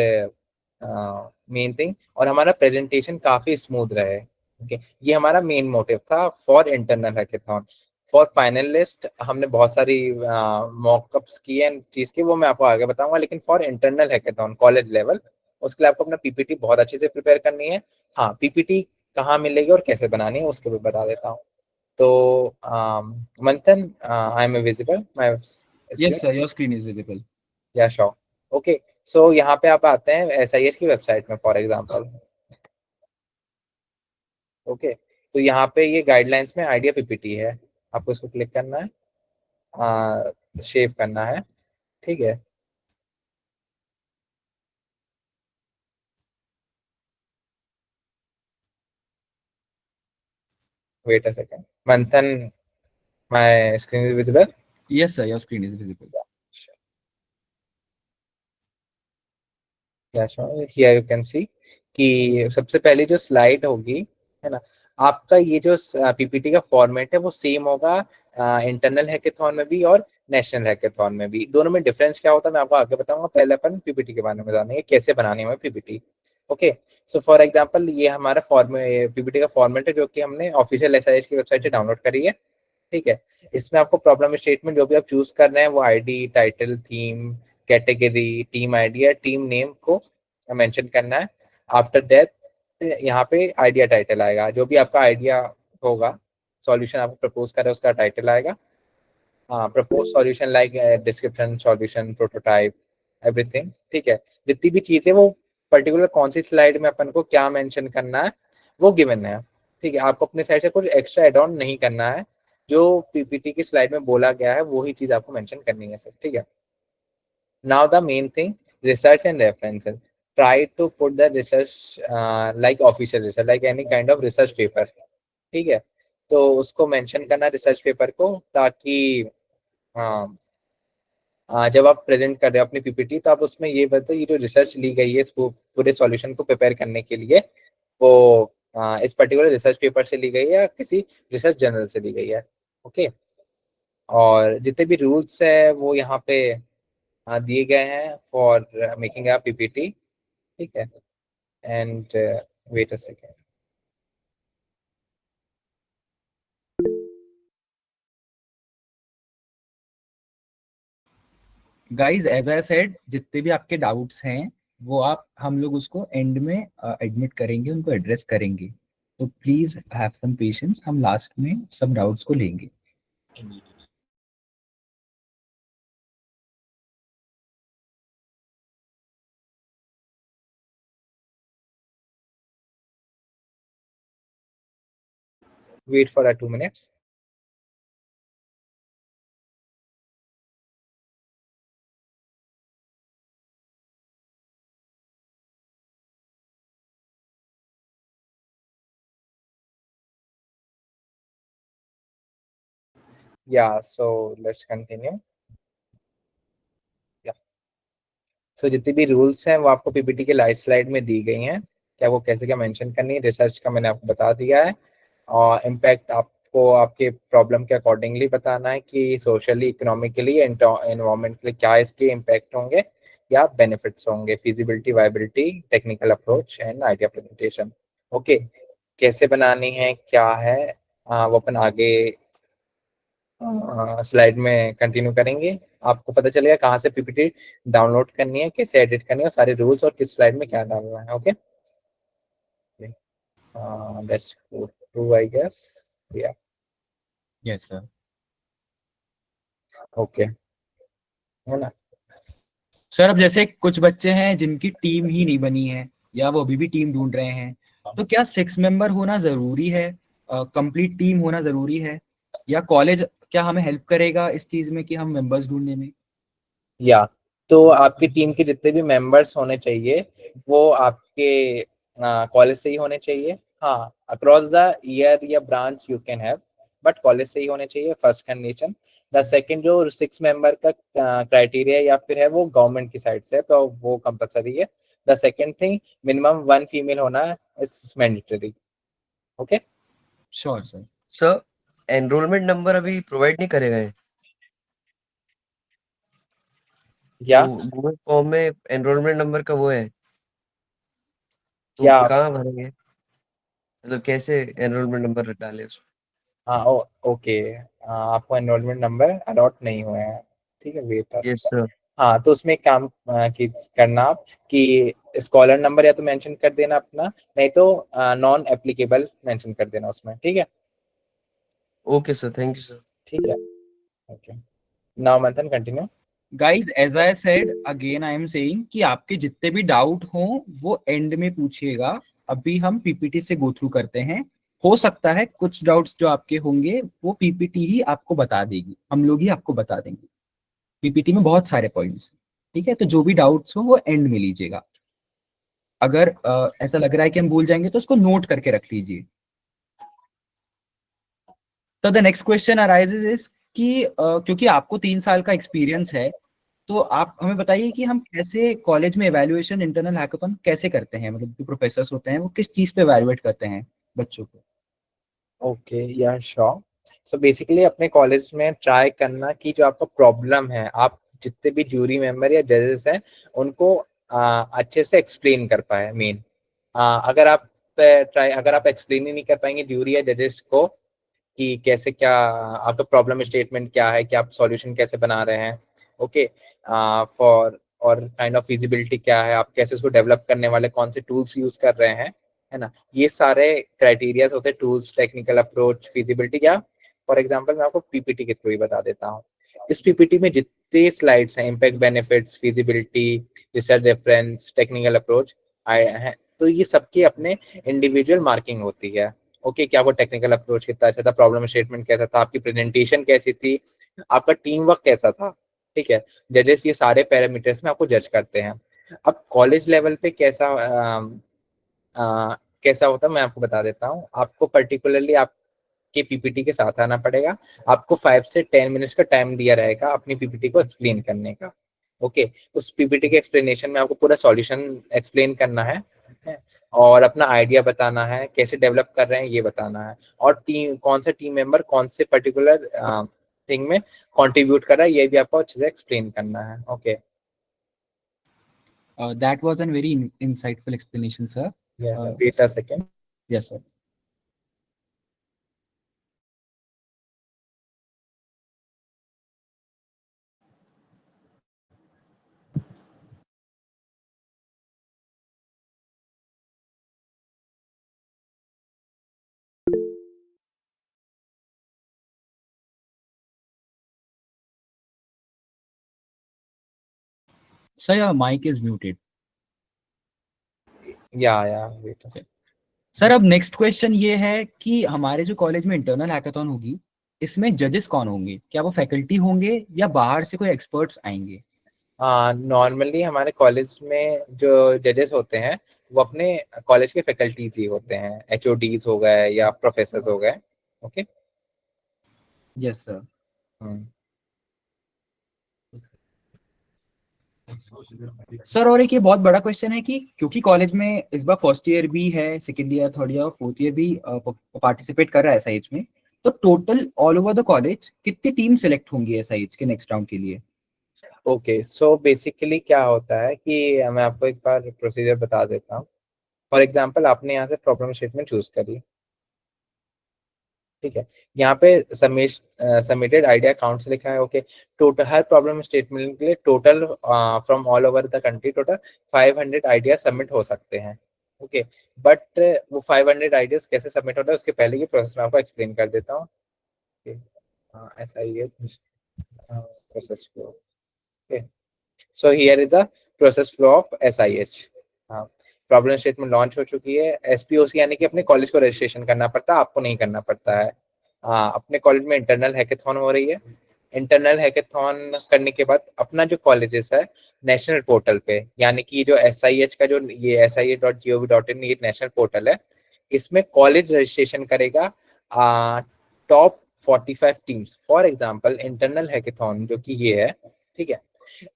मेन थिंग, और हमारा प्रेजेंटेशन काफी स्मूथ रहे. ओके, ये हमारा मेन मोटिव था for internal hackathon. For finalist हमने बहुत सारी मॉकअप्स की है चीज की, वो मैं आपको आगे बताऊंगा, लेकिन for internal hackathon college level उसके लिए आपको अपना पीपीटी बहुत अच्छे से प्रिपेयर करनी है। हाँ, पीपीटी कहाँ मिलेगी और कैसे बनानी है उसके भी बता देता हूँ। तो मंथन, I am visible my Yes, screen? sir. Your screen is visible. या श्योर। ओके, सो यहाँ पे आप आते हैं एसआईएच की वेबसाइट में फॉर एग्जांपल। ओके, तो यहाँ पे ये गाइडलाइंस में आइडिया पीपीटी है, आपको इसको क्लिक करना है, शेव करना है, ठीक है। वेट अ सेकंड मंथन, my screen is visible? Yes, sir. Your screen is visible. Here you can see कि सबसे पहले जो स्लाइड होगी, है ना, आपका ये जो पीपीटी का फॉर्मेट है वो सेम होगा इंटरनल हैकेथॉन में भी और नेशनल हैकेथॉन में भी। दोनों में डिफरेंस क्या होता है मैं आपको आगे बताऊंगा, पहले अपन पीपीटी के बारे में जानेंगे कैसे बनानी है PPT. Okay, so for example ये हमारा पीपीटी का फॉर्मेट है जो कि हमने ऑफिशियल एसआईएच की वेबसाइट से डाउनलोड करी है, ठीक है। इसमें आपको प्रॉब्लम स्टेटमेंट जो भी आप चूज कर रहे हैं वो ID, title, theme, category, team ID या टीम नेम को मेंशन करना है। आफ्टर दैट यहाँ पे आइडिया टाइटल आएगा, जो भी आपका आइडिया होगा, सॉल्यूशन आपको प्रपोज कर रहे हैं उसका टाइटल आएगा। हाँ, propose solution like description, solution, prototype, everything, ठीक है। जितनी भी चीजें वो पर्टिकुलर कौन सी स्लाइड में अपन को क्या मेंशन करना है वो गिवन है, ठीक है। आपको अपने साइड से कुछ एक्स्ट्रा एड ऑन नहीं करना है, जो पीपीटी की स्लाइड में बोला गया है वही चीज आपको मेंशन करनी है सब, ठीक है। Now the main thing, research and references. Try to put the research like official research, like any kind of research paper, ठीक है। तो उसको मेंशन करना रिसर्च पेपर को, ताकि जब आप प्रेजेंट कर रहे हो अपनी पीपीटी तो आप उसमें ये बताओ ये जो रिसर्च ली गई है इसको पूरे सॉल्यूशन को प्रिपेयर करने के लिए, वो इस पर्टिकुलर रिसर्च पेपर से ली गई है या किसी रिसर्च जर्नल से ली गई है। ओके, और जितने भी रूल्स है वो यहाँ पे दिए गए हैं फॉर मेकिंग अ पीपीटी, ठीक है। And wait a second. Guys, as I said, जितने भी आपके डाउट्स हैं वो आप हम लोग उसको एंड में एडमिट करेंगे, उनको एड्रेस करेंगे। तो प्लीज हैव सम पेशेंस, हम लास्ट में सब डाउट्स को लेंगे। Wait for 2 minutes। या सो लेट्स कंटिन्यू। सो जितनी भी रूल्स हैं वो आपको पीपीटी के लाइव स्लाइड में दी गई हैं, क्या वो कैसे क्या मेंशन करनी है। रिसर्च का मैंने आपको बता दिया है, और इम्पैक्ट आपको आपके प्रॉब्लम के अकॉर्डिंगली बताना है कि सोशली, इकोनॉमिकली, एनवायरमेंट के लिए क्या इसके इम्पैक्ट होंगे या बेनिफिट्स होंगे। Feasibility, viability, technical approach and idea presentation. Okay, कैसे बनानी है क्या है, वो अपन आगे स्लाइड में कंटिन्यू करेंगे। आपको पता चलेगा कहाँ से पीपीटी डाउनलोड करनी है, कैसे एडिट करनी है, और सारे रूल्स और किस स्लाइड में क्या डालना है। Okay, let's go to I guess, yeah yes sir. Okay, है ना। सर, अब जैसे कुछ बच्चे हैं जिनकी टीम ही नहीं बनी है या वो अभी भी टीम ढूंढ रहे हैं, तो क्या 6 मेंबर होना जरूरी है, कंप्लीट टीम होना जरूरी है, या कॉलेज क्या हमें हेल्प करेगा इस चीज में कि हम मेंबर्स ढूंढने में? या तो आपकी टीम के जितने भी मेंबर्स होने चाहिए वो आपके कॉलेज से ही होने चाहिए। हाँ, अक्रॉस द ईयर या branch you can have, but college से ही होने चाहिए, फर्स्ट कंडीशन। द सेकंड, जो 6 मेंबर का क्राइटेरिया या फिर है वो गवर्नमेंट की साइड से, तो वो कंपलसरी है। The second thing, minimum 1 female होना is mandatory. Okay, sure sir. Sir, enrollment number अभी प्रोवाइड नहीं करे गए, या वो गूगल फॉर्म में एनरोलमेंट नंबर का वो है, तो क्या कहाँ भरेंगे, मतलब कैसे एनरोलमेंट नंबर डाले उसमें? हाँ ओके, आपको एनरोलमेंट नंबर अलॉट नहीं हुए हैं, ठीक है, वेट। Yes sir. हाँ, तो उसमें एक काम करना आप कि स्कॉलर नंबर या तो मेंशन कर देना अपना, नहीं तो नॉन एप्लीकेबल मेंशन कर देना उसमें, ठीक है। Okay sir, thank you sir. ठीक है, okay, now Manthan continue. Guys as I said again I am saying कि आपके जितने भी डाउट हो वो एंड में पूछिएगा। अभी हम पीपीटी से गो थ्रू करते हैं। हो सकता है कुछ डाउट्स जो आपके होंगे वो पीपीटी ही आपको बता देगी, हम लोग ही आपको बता देंगे। पीपीटी में बहुत सारे पॉइंट्स, ठीक है, तो जो भी डाउट्स हो वो एंड में लीजिएगा। अगर ऐसा लग रहा है कि हम भूल जाएंगे तो उसको नोट करके रख लीजिए। तो the next question arises is कि क्योंकि आपको 3 साल का एक्सपीरियंस है, तो आप हमें बताइए कि हम कैसे कॉलेज में एवेल्युएशन इंटरनल हैकाथॉन कैसे करते हैं, मतलब जो प्रोफेसर्स होते हैं वो किस चीज पे एवेल्युएट करते हैं बच्चों को। ओके या श्योर। सो बेसिकली अपने कॉलेज में ट्राई करना कि जो आपका प्रॉब्लम है, आप जितने भी जूरी मेंबर या जजेस हैं उनको अच्छे से एक्सप्लेन कर पाए। मेन अगर आप एक्सप्लेन ही नहीं कर पाएंगे जूरी या जजेस को कि कैसे, क्या आपका प्रॉब्लम स्टेटमेंट क्या है, कि आप सॉल्यूशन कैसे बना रहे हैं, ओके, फॉर और काइंड ऑफ फिजिबिलिटी क्या है, आप कैसे उसको डेवलप करने वाले कौन से टूल्स यूज कर रहे हैं, है ना। ये सारे क्राइटेरियाज होते हैं, टूल्स, टेक्निकल अप्रोच, फिजिबिलिटी। क्या फॉर एग्जांपल मैं आपको पीपीटी के थ्रू ही बता देता हूँ। इस पीपीटी में जितने स्लाइड्स हैं, impact, benefits, feasibility, research reference, technical approach है, तो ये सबकी अपने इंडिविजुअल मार्किंग होती है। ओके, क्या वो टेक्निकल अप्रोच कितना अच्छा था, प्रॉब्लम स्टेटमेंट कैसा था, आपकी प्रेजेंटेशन कैसी थी, आपका टीम वर्क कैसा था, ठीक है। जजेस ये सारे पैरामीटर्स में आपको जज करते हैं। अब कॉलेज लेवल पे कैसा होता है मैं आपको बता देता हूँ। आपको पर्टिकुलरली आपके पीपीटी के साथ आना पड़ेगा। आपको 5 से 10 मिनट्स का टाइम दिया रहेगा अपनी पीपीटी को एक्सप्लेन करने का। ओके, उस पीपीटी के एक्सप्लेनेशन में आपको पूरा सॉल्यूशन एक्सप्लेन करना है, और अपना आइडिया बताना है, कैसे डेवलप कर रहे हैं ये बताना है, और टीम कौन सा टीम मेंबर कौन से पर्टिकुलर थिंग में कंट्रीब्यूट कर रहा है, ये भी आपको अच्छे से एक्सप्लेन करना है। Okay, that was an very insightful explanation sir. Wait a second. Yes sir. Sir your mic is muted. Yeah wait. Sir अब नेक्स्ट क्वेश्चन ये है कि हमारे जो कॉलेज में इंटरनल हैकाथॉन होगी, इसमें जजेस कौन होंगे, क्या वो फैकल्टी होंगे या बाहर से कोई एक्सपर्ट्स आएंगे। नॉर्मली हमारे कॉलेज में जो जजेस होते हैं वो अपने कॉलेज के फैकल्टीज ही होते हैं, एचओडीज हो गए या प्रोफेसर हो गए। ओके। Yes sir. सर और एक ये बहुत बड़ा क्वेश्चन है कि क्योंकि कॉलेज में इस बार फर्स्ट ईयर भी है, second year, third year, fourth year भी पार्टिसिपेट कर रहा है एसआईएच में, तो total all over the college कितनी टीम सिलेक्ट होंगी एसआईएच के नेक्स्ट राउंड के लिए। ओके, सो बेसिकली क्या होता है कि मैं आपको एक बार प्रोसीजर बता देता हूँ। फॉर एग्जांपल आपने यहाँ से प्रॉब्लम स्टेटमेंट चूज करी, ठीक है। यहाँ पे सबमिटेड आइडिया काउंट से लिखा है। ओके, टोटल हर प्रॉब्लम स्टेटमेंट के लिए total from all over the country total 500 idea submit हो सकते हैं। ओके, बट वो 500 आइडियाज कैसे सबमिट होता है उसके पहले की प्रोसेस मैं आपको एक्सप्लेन कर देता हूँ। ऐसा ही है process flow. Okay, so here is the process flow of SIH. हाँ, प्रॉब्लम स्टेटमेंट लॉन्च हो चुकी है। एसपीओसी यानी कि अपने कॉलेज को रजिस्ट्रेशन करना पड़ता है, आपको नहीं करना पड़ता है। हाँ, अपने कॉलेज में इंटरनल हैकेथॉन हो रही है। इंटरनल हैकेथॉन करने के बाद अपना जो कॉलेजेस है नेशनल पोर्टल पे, यानी कि जो एसआईएच का जो ये SIH.gov.in ये नेशनल पोर्टल है, इसमें कॉलेज रजिस्ट्रेशन करेगा top 45 teams. For example internal hackathon जो कि ये है, ठीक है,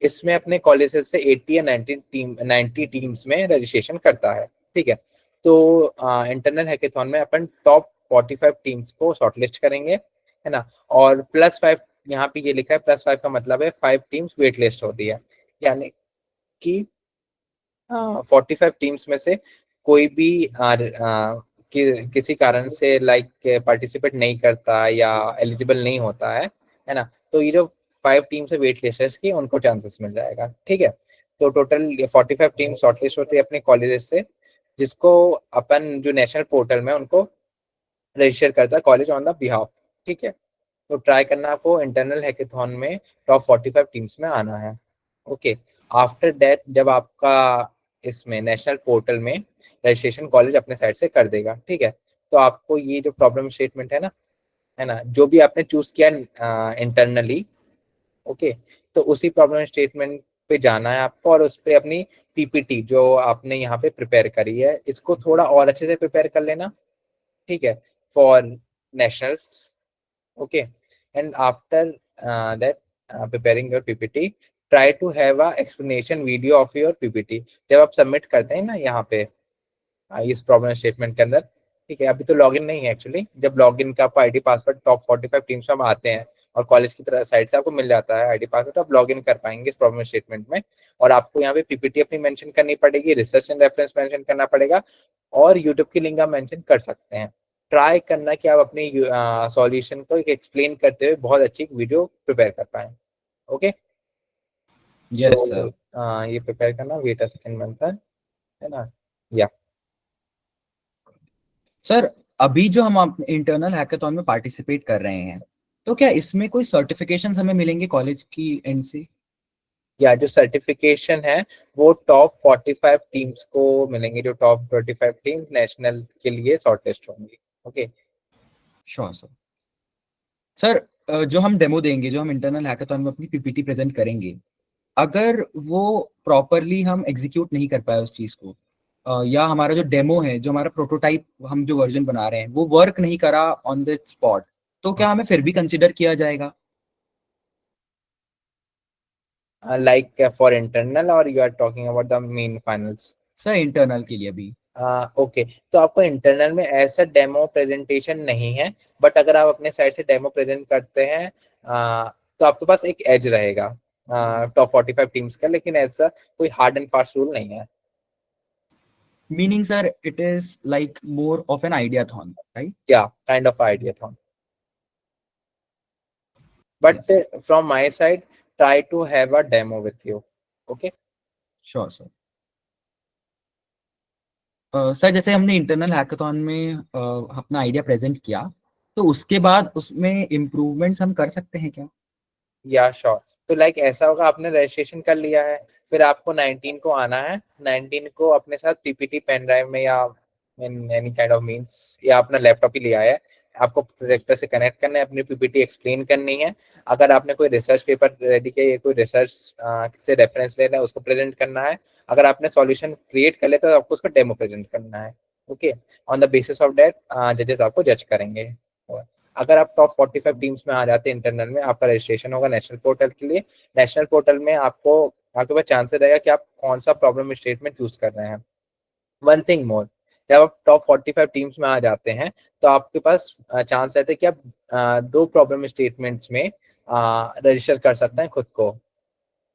इसमें अपने कॉलेजेस से 80 या 90 टीम्स में रजिस्ट्रेशन करता है, ठीक है। तो इंटरनल हैकेथॉन में अपन टॉप 45 टीम्स को शॉर्टलिस्ट करेंगे, है ना। और +5, यहाँ पे ये लिखा है +5 का मतलब है 5 टीम्स वेट लिस्ट होती है, यानी कि 45 टीम्स में से कोई भी किसी कारण से लाइक पार्टिसिपेट नहीं करता या एलिजिबल नहीं होता है ना, तो ये जो 5 टीम्स है वेट लिस्टर्स की, उनको चांसेस मिल जाएगा। ठीक है, तो टोटल 45 टीम शॉर्टलिस्ट होती है अपने कॉलेजेस से, जिसको अपन जो नेशनल पोर्टल में उनको रजिस्टर करता है कॉलेज ऑन द बिहाफ। ठीक है, तो ट्राई करना आपको इंटरनल हैकेथॉन में टॉप 45 टीम्स में आना है। ओके, आफ्टर दैट जब आपका इसमें नेशनल पोर्टल में रजिस्ट्रेशन कॉलेज अपने साइड से कर देगा, ठीक है, तो आपको ये जो प्रॉब्लम स्टेटमेंट है ना, जो भी आपने चूज किया इंटरनली, ओके, तो उसी प्रॉब्लम स्टेटमेंट पे जाना है आपको, और उस पे अपनी पीपीटी जो आपने यहाँ पे प्रिपेयर करी है, इसको थोड़ा और अच्छे से प्रिपेयर कर लेना। ठीक है, for nationals. okay, and after that preparing your ppt, try to have a explanation video of your ppt जब आप सबमिट करते हैं ना यहाँ पे इस प्रॉब्लम स्टेटमेंट के अंदर। ठीक है, अभी तो लॉगिन नहीं है एक्चुअली, जब लॉगिन का आपको आईडी पासवर्ड टॉप 45 टीम्स में आते हैं और कॉलेज की तरफ साइड से आपको मिल जाता है आईडी पासवर्ड, तो आप लॉगिन कर पाएंगे इस प्रॉब्लम स्टेटमेंट में। और आपको यहाँ पे पीपीटी अपनी मेंशन करनी पड़ेगी, रिसर्च एंड रेफरेंस मेंशन करना पड़ेगा, और यूट्यूब की लिंक आप मेंशन कर सकते हैं। ट्राई करना कि आप अपनी सॉल्यूशन को एक्सप्लेन करते हुए बहुत अच्छी वीडियो प्रिपेयर कर पाए। Okay, yes so sir. ये प्रिपेयर करना, वेट अ सेकंड मंथन, है ना, या सर अभी जो हम इंटरनल हैकाथॉन में पार्टिसिपेट कर रहे हैं, तो क्या इसमें कोई सर्टिफिकेशंस हमें मिलेंगे कॉलेज की एंड से? या जो सर्टिफिकेशन है वो टॉप 45 टीम्स को मिलेंगे, जो टॉप 25 टीम नेशनल के लिए शॉर्टलिस्ट होंगी। Okay, sure sir. सर जो हम डेमो देंगे, जो हम इंटरनल हैकाथॉन में अपनी पीपीटी प्रेजेंट करेंगे, अगर वो प्रॉपरली हम एग्जीक्यूट नहीं कर पाए उस चीज को, या हमारा जो डेमो है, जो हमारा प्रोटोटाइप हम जो वर्जन बना रहे हैं, वो वर्क नहीं करा ऑन द स्पॉट, तो क्या हमें फिर भी कंसिडर किया जाएगा? लाइक फॉर इंटरनल और you are talking about the main finals? Sir internal के लिए भी। ओके, तो आपको इंटरनल में ऐसा डेमो प्रेजेंटेशन नहीं है, बट अगर आप अपने साइड से डेमो प्रेजेंट करते हैं तो आपके पास एक एज रहेगा टॉप 45 टीम्स का, लेकिन ऐसा कोई हार्ड एंड फास्ट रूल नहीं है। Meaning sir it is like more of an ideathon, right? Yeah kind of idea था, but from my side try to have a demo with you. Okay, sure sir. Sir जैसे हमने internal hackathon में अपना idea present किया, तो उसके बाद उसमें इम्प्रूवमेंट्स हम कर सकते हैं क्या? या श्योर, तो लाइक ऐसा होगा, आपने रजिस्ट्रेशन कर लिया है, फिर आपको 19 को आना है, 19 को अपने साथ पीपीटी पेन ड्राइव में या इन एनी काइंड ऑफ मींस, या अपना लैपटॉप ही लिया है, आपको प्रोजेक्टर से कनेक्ट करना है, अपनी पीपीटी एक्सप्लेन करनी है। अगर आपने कोई रिसर्च पेपर रेडी किया या कोई रिसर्च से रेफरेंस लेना है, उसको प्रेजेंट करना है। अगर आपने सॉल्यूशन क्रिएट कर लिया तो आपको उसका डेमो प्रेजेंट करना है। Okay, on the basis of that जजेस आपको जज करेंगे। अगर आप टॉप 45 टीम्स में आ जाते हैं इंटरनल में, आपका रजिस्ट्रेशन होगा नेशनल पोर्टल के लिए। नेशनल पोर्टल में आपको आपके पास चांसेस रहेगा कि आप कौन सा प्रॉब्लम स्टेटमेंट चूज कर रहे हैं। वन थिंग मोर, जब आप टॉप 45 टीम्स में आ जाते हैं तो आपके पास चांस रहते हैं कि आप दो प्रॉब्लम स्टेटमेंट्स में रजिस्टर कर सकते हैं खुद को।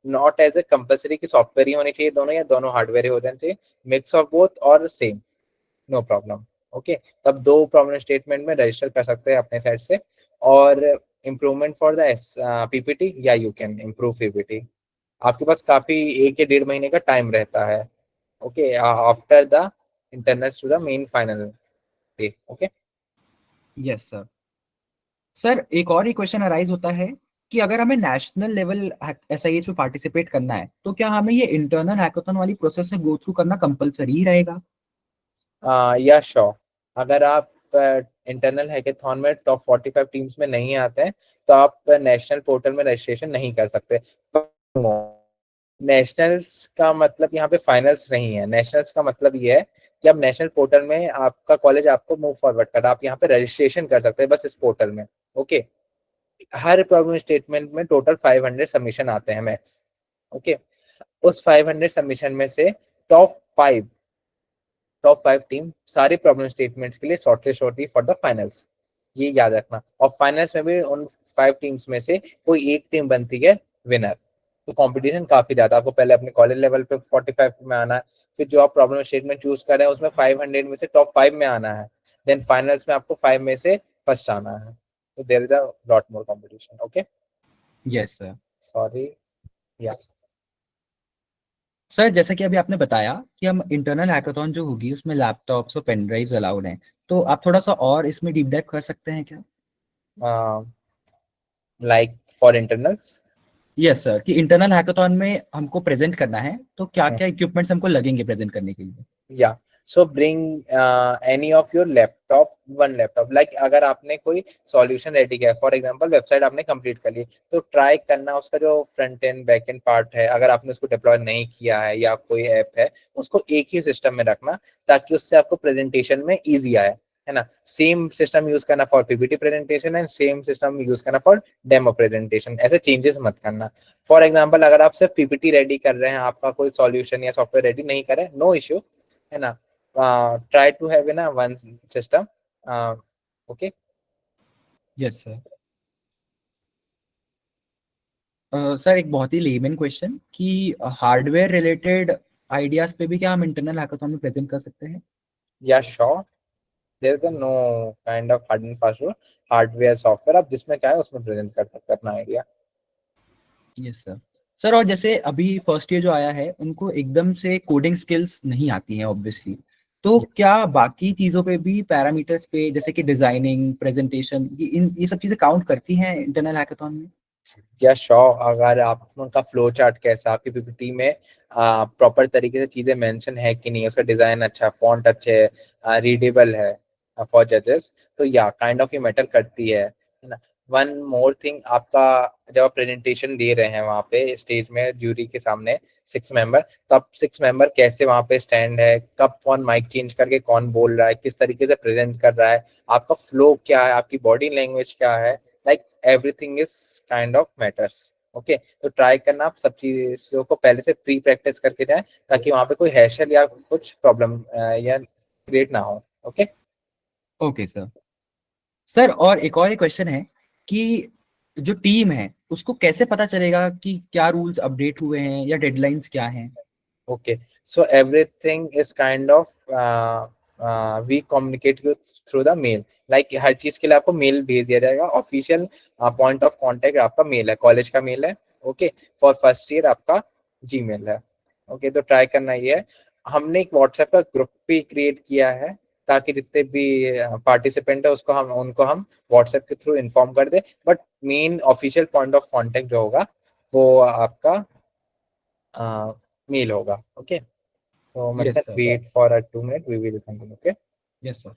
नॉट एज ए कंपल्सरी की सॉफ्टवेयर ही होनी चाहिए दोनों, या दोनों हार्डवेयर ही हो जाने चाहिए, मिक्स ऑफ बोथ और सेम, नो प्रॉब्लम। ओके, तब दो प्रॉब्लम स्टेटमेंट में रजिस्टर कर सकते हैं अपने साइड से। और इम्प्रूवमेंट फॉर द पीपीटी, या यू कैन इम्प्रूव पीपीटी, आपके पास काफी 1 या 1.5 महीने का टाइम रहता है। Okay, after the internal to the main final day. Okay, yes sir. Sir एक और ही क्वेश्चन अराइज होता है कि अगर हमें नेशनल लेवल एसआईएच में पार्टिसिपेट करना है, तो क्या हमें ये इंटरनल हैकाथॉन वाली प्रोसेस से गो थ्रू करना कंपलसरी रहेगा? या श्योर, अगर आप इंटरनल हैकेथॉन में टॉप 45 टीम्स में नहीं आते हैं तो आप नेशनल पोर्टल में रजिस्ट्रेशन नहीं कर सकते। नेशनल्स का मतलब यहाँ पे फाइनल्स नहीं है, नेशनल्स का मतलब ये है कि अब नेशनल पोर्टल में आपका कॉलेज आपको मूव फॉरवर्ड कर, आप यहाँ पे रजिस्ट्रेशन कर सकते हैं बस इस पोर्टल में। ओके, हर प्रॉब्लम स्टेटमेंट में टोटल 500 सबमिशन आते हैं मैक्स। ओके, उस 500 सबमिशन में से टॉप 5 टीम सारे प्रॉब्लम स्टेटमेंट्स के लिए शॉर्टलिस्ट होती है फॉर द फाइनल्स, ये याद रखना। और फाइनल्स में भी उन 5 टीम्स में से कोई एक टीम बनती है विनर। तो कंपटीशन काफी ज्यादा, आपको पहले अपने कॉलेज लेवल पे 45 में आना है, फिर जो आप प्रॉब्लम स्टेटमेंट चूज कर रहे हैं उसमें 500 में से टॉप 5 में आना है। देन फाइनल्स में आपको 5 में से फर्स्ट आना है, तो there is a lot more competition. Okay, yes sir. Sorry. Yeah sir जैसा कि अभी आपने बताया कि हम इंटरनल हैकाथॉन जो होगी उसमें लैपटॉप्स और पेन ड्राइव्स अलाउड हैं, तो आप थोड़ा सा और इसमें डीप डाइव कर सकते हैं क्या? Like for internals. Yes sir, कि इंटरनल हैकाथॉन में हमको प्रेजेंट करना है तो क्या क्या इक्विपमेंट्स हमको लगेंगे प्रेजेंट करने के लिए? या सो bring any of your laptop, one laptop. Like अगर आपने कोई सॉल्यूशन रेडी किया, फॉर एग्जांपल वेबसाइट आपने कंप्लीट कर ली, तो ट्राई करना उसका जो front end back and part है, अगर आपने उसको डिप्लॉय नहीं किया है या कोई ऐप है, उसको एक ही सिस्टम में रखना, ताकि उससे आपको प्रेजेंटेशन में ईजी आए, है ना. सेम सिस्टम यूज करना for PPT presentation and same system use करना फॉर डेमो प्रेजेंटेशन. ऐसे चेंजेस मत करना. फॉर एग्जांपल अगर आप सिर्फ पीपीटी रेडी कर रहे हैं, आपका कोई सॉल्यूशन या सॉफ्टवेयर रेडी नहीं करे, नो इश्यू, है ना. Try to have in a one system. Okay. Yes sir. Sir एक बहुत ही लेमन क्वेश्चन कि हार्डवेयर रिलेटेड आइडियाज पे भी क्या हम इंटरनल हैकाथॉन में प्रेजेंट कर सकते हैं? Yeah, sure. There's a no kind of hard and fast rule. Hardware software आप जिसमें क्या है उसमें प्रेजेंट कर सकते हैं अपना आइडिया. Yes sir. सर और जैसे अभी फर्स्ट ईयर जो आया है उनको एकदम से कोडिंग स्किल्स नहीं आती हैं ऑब्वियसली, तो क्या बाकी चीज़ों पे भी पैरामीटर्स पे जैसे कि डिजाइनिंग प्रेजेंटेशन ये सब चीज़ें काउंट करती हैं इंटरनल हैकाथॉन में? या श्योर. अगर आप उनका फ्लो चार्ट कैसा, आपकी पीपीटी में प्रॉपर तरीके से चीजें मेंशन है कि नहीं, उसका डिजाइन अच्छा, फॉन्ट अच्छे है, रीडेबल है फॉर जजेस, तो या काइंड ऑफ ये मैटर करती है ना. वन मोर थिंग, आपका जब आप प्रेजेंटेशन दे रहे हैं वहाँ पे स्टेज में ज्यूरी के सामने 6 मेंबर, तब 6 मेंबर कैसे वहाँ पे स्टैंड है, कब कौन माइक चेंज करके कौन बोल रहा है, किस तरीके से प्रेजेंट कर रहा है, आपका फ्लो क्या है, आपकी बॉडी लैंग्वेज क्या है, like everything is kind of matters. Okay, तो ट्राई करना आप सब चीजों को पहले से प्री प्रैक्टिस करके जाए, ताकि वहां पे कोई हैशल या कुछ प्रॉब्लम या क्रिएट ना हो. ओके. Okay sir. सर और एक और क्वेश्चन है कि जो टीम है उसको कैसे पता चलेगा कि क्या रूल्स अपडेट हुए हैं या डेडलाइंस क्या हैं? Okay, so everything is kind of we communicate you through the mail. Like हर चीज के लिए आपको मेल भेज दिया जाएगा. ऑफिशियल पॉइंट ऑफ कांटेक्ट आपका मेल है, कॉलेज का मेल है. ओके, फॉर फर्स्ट ईयर आपका जीमेल है. ओके, तो ट्राई करना ये है. हमने एक व्हाट्सएप का ग्रुप भी क्रिएट किया है, ताकि जितने भी पार्टिसिपेंट है उसको उनको हम व्हाट्सएप के थ्रू इन्फॉर्म कर दे. But main official point of contact जो होगा वो आपका मेल होगा. Okay, so yes Manthan, sir. wait for a 2 minute, we will continue. Okay. Yes sir.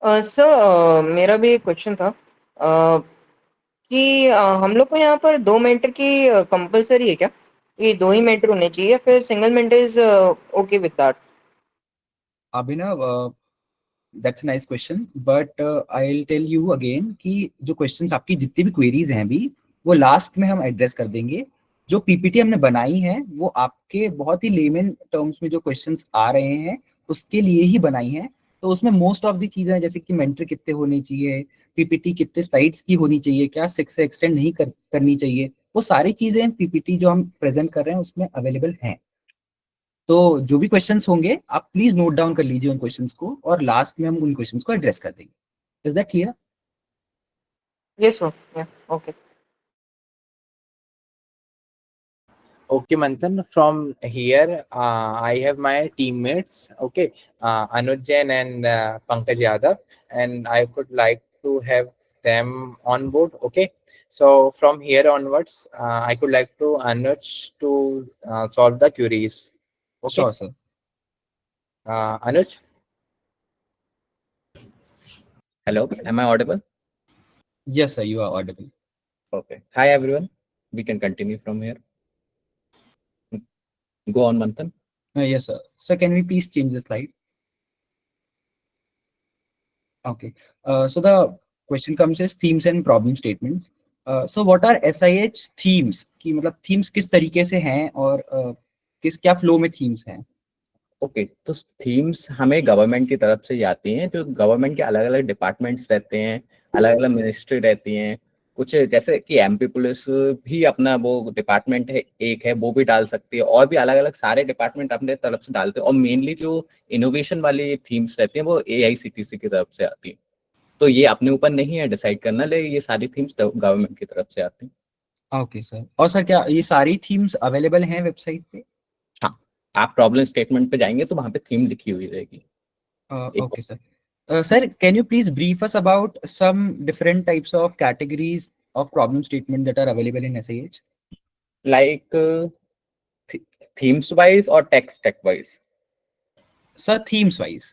Sir मेरा भी एक क्वेश्चन था कि हम लोग को यहाँ पर 2 मेंटर की कंपलसरी है क्या? ये 2 ही मेंटर होने चाहिए या फिर single mentor is okay with that? Abhinav, that's nice question but I will tell you again कि जो क्वेश्चंस आपकी जितनी भी क्वेरीज हैं अभी वो लास्ट में हम एड्रेस कर देंगे. जो पीपीटी हमने बनाई है वो आपके बहुत ही लेमन टर्म्स में जो क्वेश्चंस आ रहे हैं उसके लिए ही बनाई है. तो उसमें मोस्ट ऑफ द चीजें जैसे कि मेंटर कितने होने चाहिए, पीपीटी कितने स्लाइड्स की होनी चाहिए, क्या 6 से एक्सटेंड नहीं करनी चाहिए, वो सारी चीजें पीपीटी जो हम प्रेजेंट कर रहे हैं उसमें अवेलेबल हैं. तो जो भी क्वेश्चंस होंगे आप प्लीज नोट डाउन कर लीजिए उन क्वेश्चंस को और लास्ट में हम उन क्वेश्चंस को एड्रेस कर देंगे. Is that clear? Yes sir, या okay. Okay, Manthan, from here, I have my teammates, okay, Anuj Jain and Pankaj Yadav, and I would like to have them on board. Okay, so from here onwards, I could like to Anuj to solve the queries. Okay, sure sir. Anuj. Hello, am I audible? Yes sir, you are audible. Okay. Hi everyone. We can continue from here. Go on, Manthan. Yes sir. So can we please change the slide? Okay. So the question comes as themes and problem statements. So what are SIH themes? कि मतलब themes किस तरीके से हैं और किस क्या flow में themes हैं? ओके, तो थीम्स हमें गवर्नमेंट की तरफ से ही आती हैं. जो गवर्नमेंट के अलग अलग डिपार्टमेंट्स रहते हैं, अलग अलग मिनिस्ट्री रहती हैं, कुछ जैसे कि एमपी पुलिस भी अपना वो डिपार्टमेंट है, एक है, वो भी डाल सकती है, और भी अलग अलग सारे डिपार्टमेंट अपने तरफ से डालते हैं। और मेनली जो इनोवेशन वाली थीम्स रहती हैं वो एआईसीटीसी की तरफ से आती है। तो ये अपने ऊपर नहीं है डिसाइड करना, लेकिन ये सारी थीम्स गवर्नमेंट की तरफ से आती हैं। Okay sir. और सर क्या ये सारी थीम्स अवेलेबल हैं वेबसाइट पे? हाँ, आप प्रॉब्लम स्टेटमेंट पे जाएंगे तो वहां पे थीम लिखी हुई रहेगी। एक Okay, sir. Sir, can you please brief us about some different types of categories of problem statement that are available in SIH? Like themes wise और tech wise. Sir, themes wise.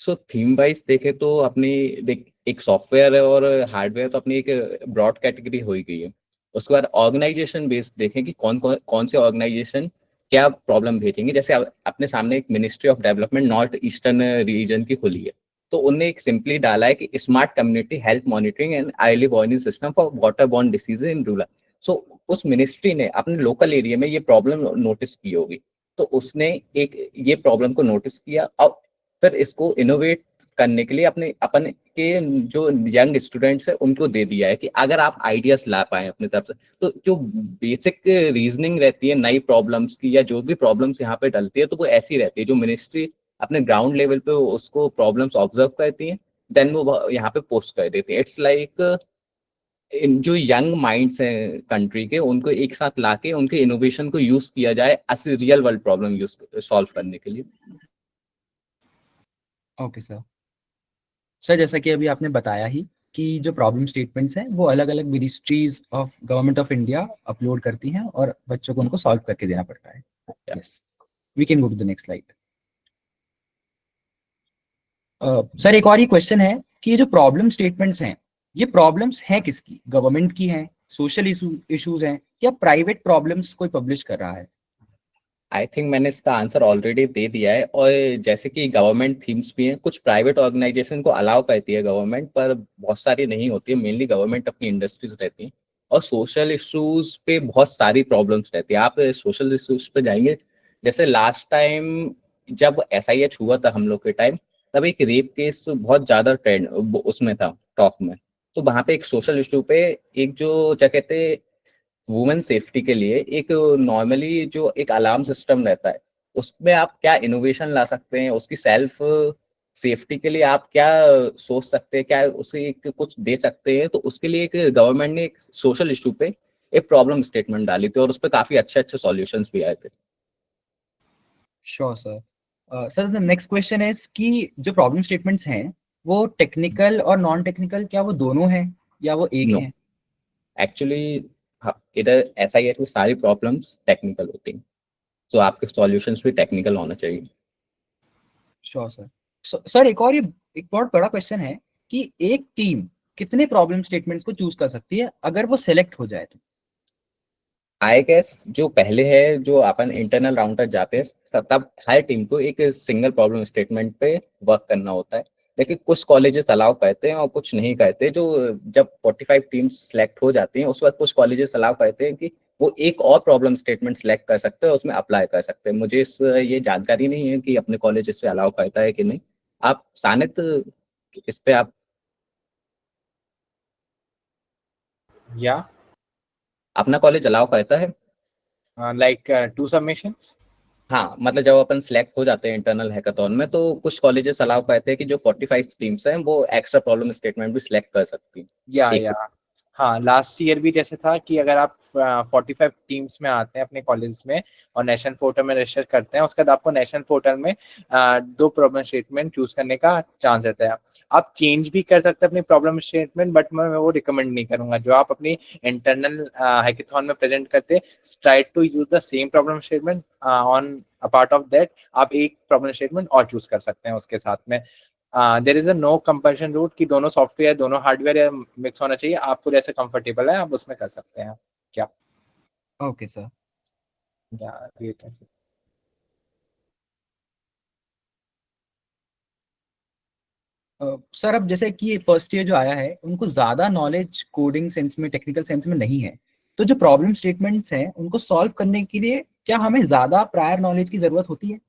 So theme wise देखे तो अपनी देख, एक software है और hardware तो अपनी एक ब्रॉड कैटेगरी हो ही गई है। उसके बाद ऑर्गेनाइजेशन बेस्ड देखें कि कौन से ऑर्गेनाइजेशन क्या प्रॉब्लम भेजेंगे। जैसे अपने सामने एक ministry of development north eastern region की खुली है, तो उनने एक सिंपली डाला है कि smart community health monitoring and early warning system for water borne disease in rural. So उस मिनिस्ट्री ने अपने लोकल एरिया में ये प्रॉब्लम नोटिस की होगी, तो उसने एक ये प्रॉब्लम को नोटिस किया और फिर इसको इनोवेट करने के लिए अपने अपन के जो यंग स्टूडेंट्स है उनको दे दिया है कि अगर आप आइडियाज ला पाए अपनी तरफ से, तो जो बेसिक रीजनिंग रहती है नई प्रॉब्लम्स की या जो भी प्रॉब्लम्स यहाँ पे डलती है, तो वो ऐसी रहती है जो मिनिस्ट्री अपने ग्राउंड लेवल पे उसको प्रॉब्लम्स ऑब्जर्व करती है, देन वो यहाँ पे पोस्ट कर देती है। इट्स लाइक जो यंग माइंड्स हैं कंट्री के, उनको एक साथ लाके उनके इनोवेशन को यूज किया जाए असली real world problem use solve करने के लिए। Okay sir. सर जैसा कि अभी आपने बताया ही कि जो प्रॉब्लम स्टेटमेंट्स हैं वो अलग अलग ministries of government of India upload करती हैं और बच्चों को उनको सॉल्व करके देना पड़ता है। Yes, we can go to the next slide. Sir एक और ही क्वेश्चन है कि ये जो प्रॉब्लम स्टेटमेंट्स हैं ये प्रॉब्लम्स हैं किसकी? गवर्नमेंट की हैं, सोशल इश्यूज हैं, या प्राइवेट प्रॉब्लम्स कोई पब्लिश कर रहा है? आई थिंक मैंने इसका आंसर ऑलरेडी दे दिया है। और जैसे कि गवर्नमेंट थीम्स भी हैं, कुछ प्राइवेट ऑर्गेनाइजेशन को अलाउ करती है गवर्नमेंट, पर बहुत सारी नहीं होती है। मेनली गवर्नमेंट अपनी इंडस्ट्रीज रहती हैं। और सोशल इश्यूज पे बहुत सारी प्रॉब्लम्स रहती है। आप सोशल इश्यूज पे जाएंगे, जैसे लास्ट टाइम जब SIH हुआ था हम लोग के टाइम, तब एक रेप केस बहुत ज्यादा ट्रेंड उसमें था, टॉक में। तो वहां पे एक सोशल इशू पे एक जो क्या कहते हैं वुमेन सेफ्टी के लिए एक नॉर्मली जो एक अलार्म सिस्टम रहता है, उसमें आप क्या इनोवेशन ला सकते हैं, उसकी सेल्फ सेफ्टी के लिए आप क्या सोच सकते हैं, क्या उसे एक कुछ दे सकते हैं। तो उसके लिए एक गवर्नमेंट ने एक सोशल इशू पे एक प्रॉब्लम स्टेटमेंट डाली थी और उस पर काफी अच्छे अच्छे सॉल्यूशंस भी आए थे। Sure sir. Sir the next question is कि जो प्रॉब्लम स्टेटमेंट्स हैं वो टेक्निकल और नॉन टेक्निकल, क्या वो दोनों हैं या वो एक नो, हैं? एक्चुअली इधर SIH में सारी प्रॉब्लम्स टेक्निकल होती हैं, तो आपके सॉल्यूशंस भी टेक्निकल होना चाहिए। Sure sir. सर एक और ये एक बहुत बड़ा क्वेश्चन है कि एक टीम कितने प्रॉब्लम स्टेटमेंट्स को चूज कर सकती है अगर वो सेलेक्ट हो जाए तो? आई गेस जो पहले है, जो अपन इंटरनल राउंड तक जाते हैं, तब हर टीम को एक सिंगल प्रॉब्लम स्टेटमेंट पे वर्क करना होता है। लेकिन कुछ कॉलेजेस अलाउ करते हैं और कुछ नहीं करते। जो जब 45 टीम्स सेलेक्ट हो जाती हैं, उस वक्त कुछ कॉलेजेस अलाउ करते हैं कि वो एक और प्रॉब्लम स्टेटमेंट सेलेक्ट कर सकते हैं, उसमें अप्लाई कर सकते हैं। मुझे ये जानकारी नहीं है कि अपने कॉलेज इससे अलाउ करता है कि नहीं। आप सानित इस पे आप Yeah, अपना कॉलेज अलाउ करता है? like 2 submissions. हाँ, मतलब जब अपन सिलेक्ट हो जाते हैं इंटरनल हैकाथॉन में, तो कुछ कॉलेजेस अलाउ करते हैं कि जो 45 टीम्स हैं वो एक्स्ट्रा प्रॉब्लम स्टेटमेंट भी सिलेक्ट कर सकती हैं। या एक या हाँ, लास्ट ईयर भी जैसे था कि अगर आप 45 टीम्स में आते हैं अपने कॉलेज में और नेशनल पोर्टल में रजिस्टर करते हैं, उसके बाद आपको नेशनल पोर्टल में 2 प्रॉब्लम स्टेटमेंट चूज करने का चांस रहता है। आप चेंज भी कर सकते हैं अपनी प्रॉब्लम स्टेटमेंट, बट मैं वो रिकमेंड नहीं करूंगा। जो आप अपनी इंटरनल हैकाथॉन में प्रेजेंट करते, try to use the same problem statement on a part of that. आप एक प्रॉब्लम स्टेटमेंट और चूज कर सकते हैं उसके साथ में। There is a no compulsion route कि दोनों सॉफ्टवेयर दोनों हार्डवेयर मिक्स होना चाहिए। आपको जैसे कंफर्टेबल है आप उसमें कर सकते हैं। क्या ओके सर। या वेट है। सर अब जैसे कि फर्स्ट ईयर जो आया है उनको ज्यादा नॉलेज कोडिंग सेंस में, टेक्निकल सेंस में नहीं है, तो जो प्रॉब्लम स्टेटमेंट्स हैं उनको सॉल्व करने के लिए क्या हमें ज्यादा प्रायर नॉलेज की जरूरत होती है?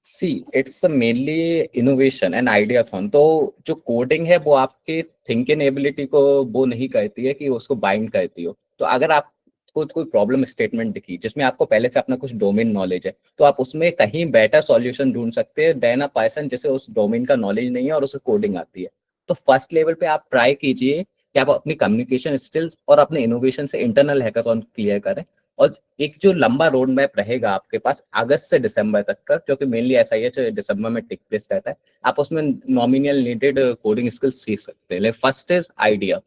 See it's mainly innovation and ideathon. तो जो कोडिंग है वो आपके थिंकिंग एबिलिटी को वो नहीं कहती है कि उसको बाइंड करती हो। तो अगर आपको कोई प्रॉब्लम स्टेटमेंट दिखी जिसमें आपको पहले से अपना कुछ डोमेन नॉलेज है, तो आप उसमें कहीं बेटर सॉल्यूशन ढूंढ सकते हैं देन अ पर्सन जिसे उस डोमेन का नॉलेज नहीं है और उसे कोडिंग आती है। तो फर्स्ट लेवल पे आप ट्राई कीजिए कि आप अपनी कम्युनिकेशन स्किल्स और अपने इनोवेशन से इंटरनल हैकाथॉन क्लियर करें। और एक जो लंबा रोड मैप रहेगा आपके पास अगस्त से दिसंबर तक का, जो कि मेनली SIH दिसंबर में टेक प्लेस रहता है, आप उसमें नॉमिनल नीडेड कोडिंग स्किल्स सीख सकते हैं। First is idea,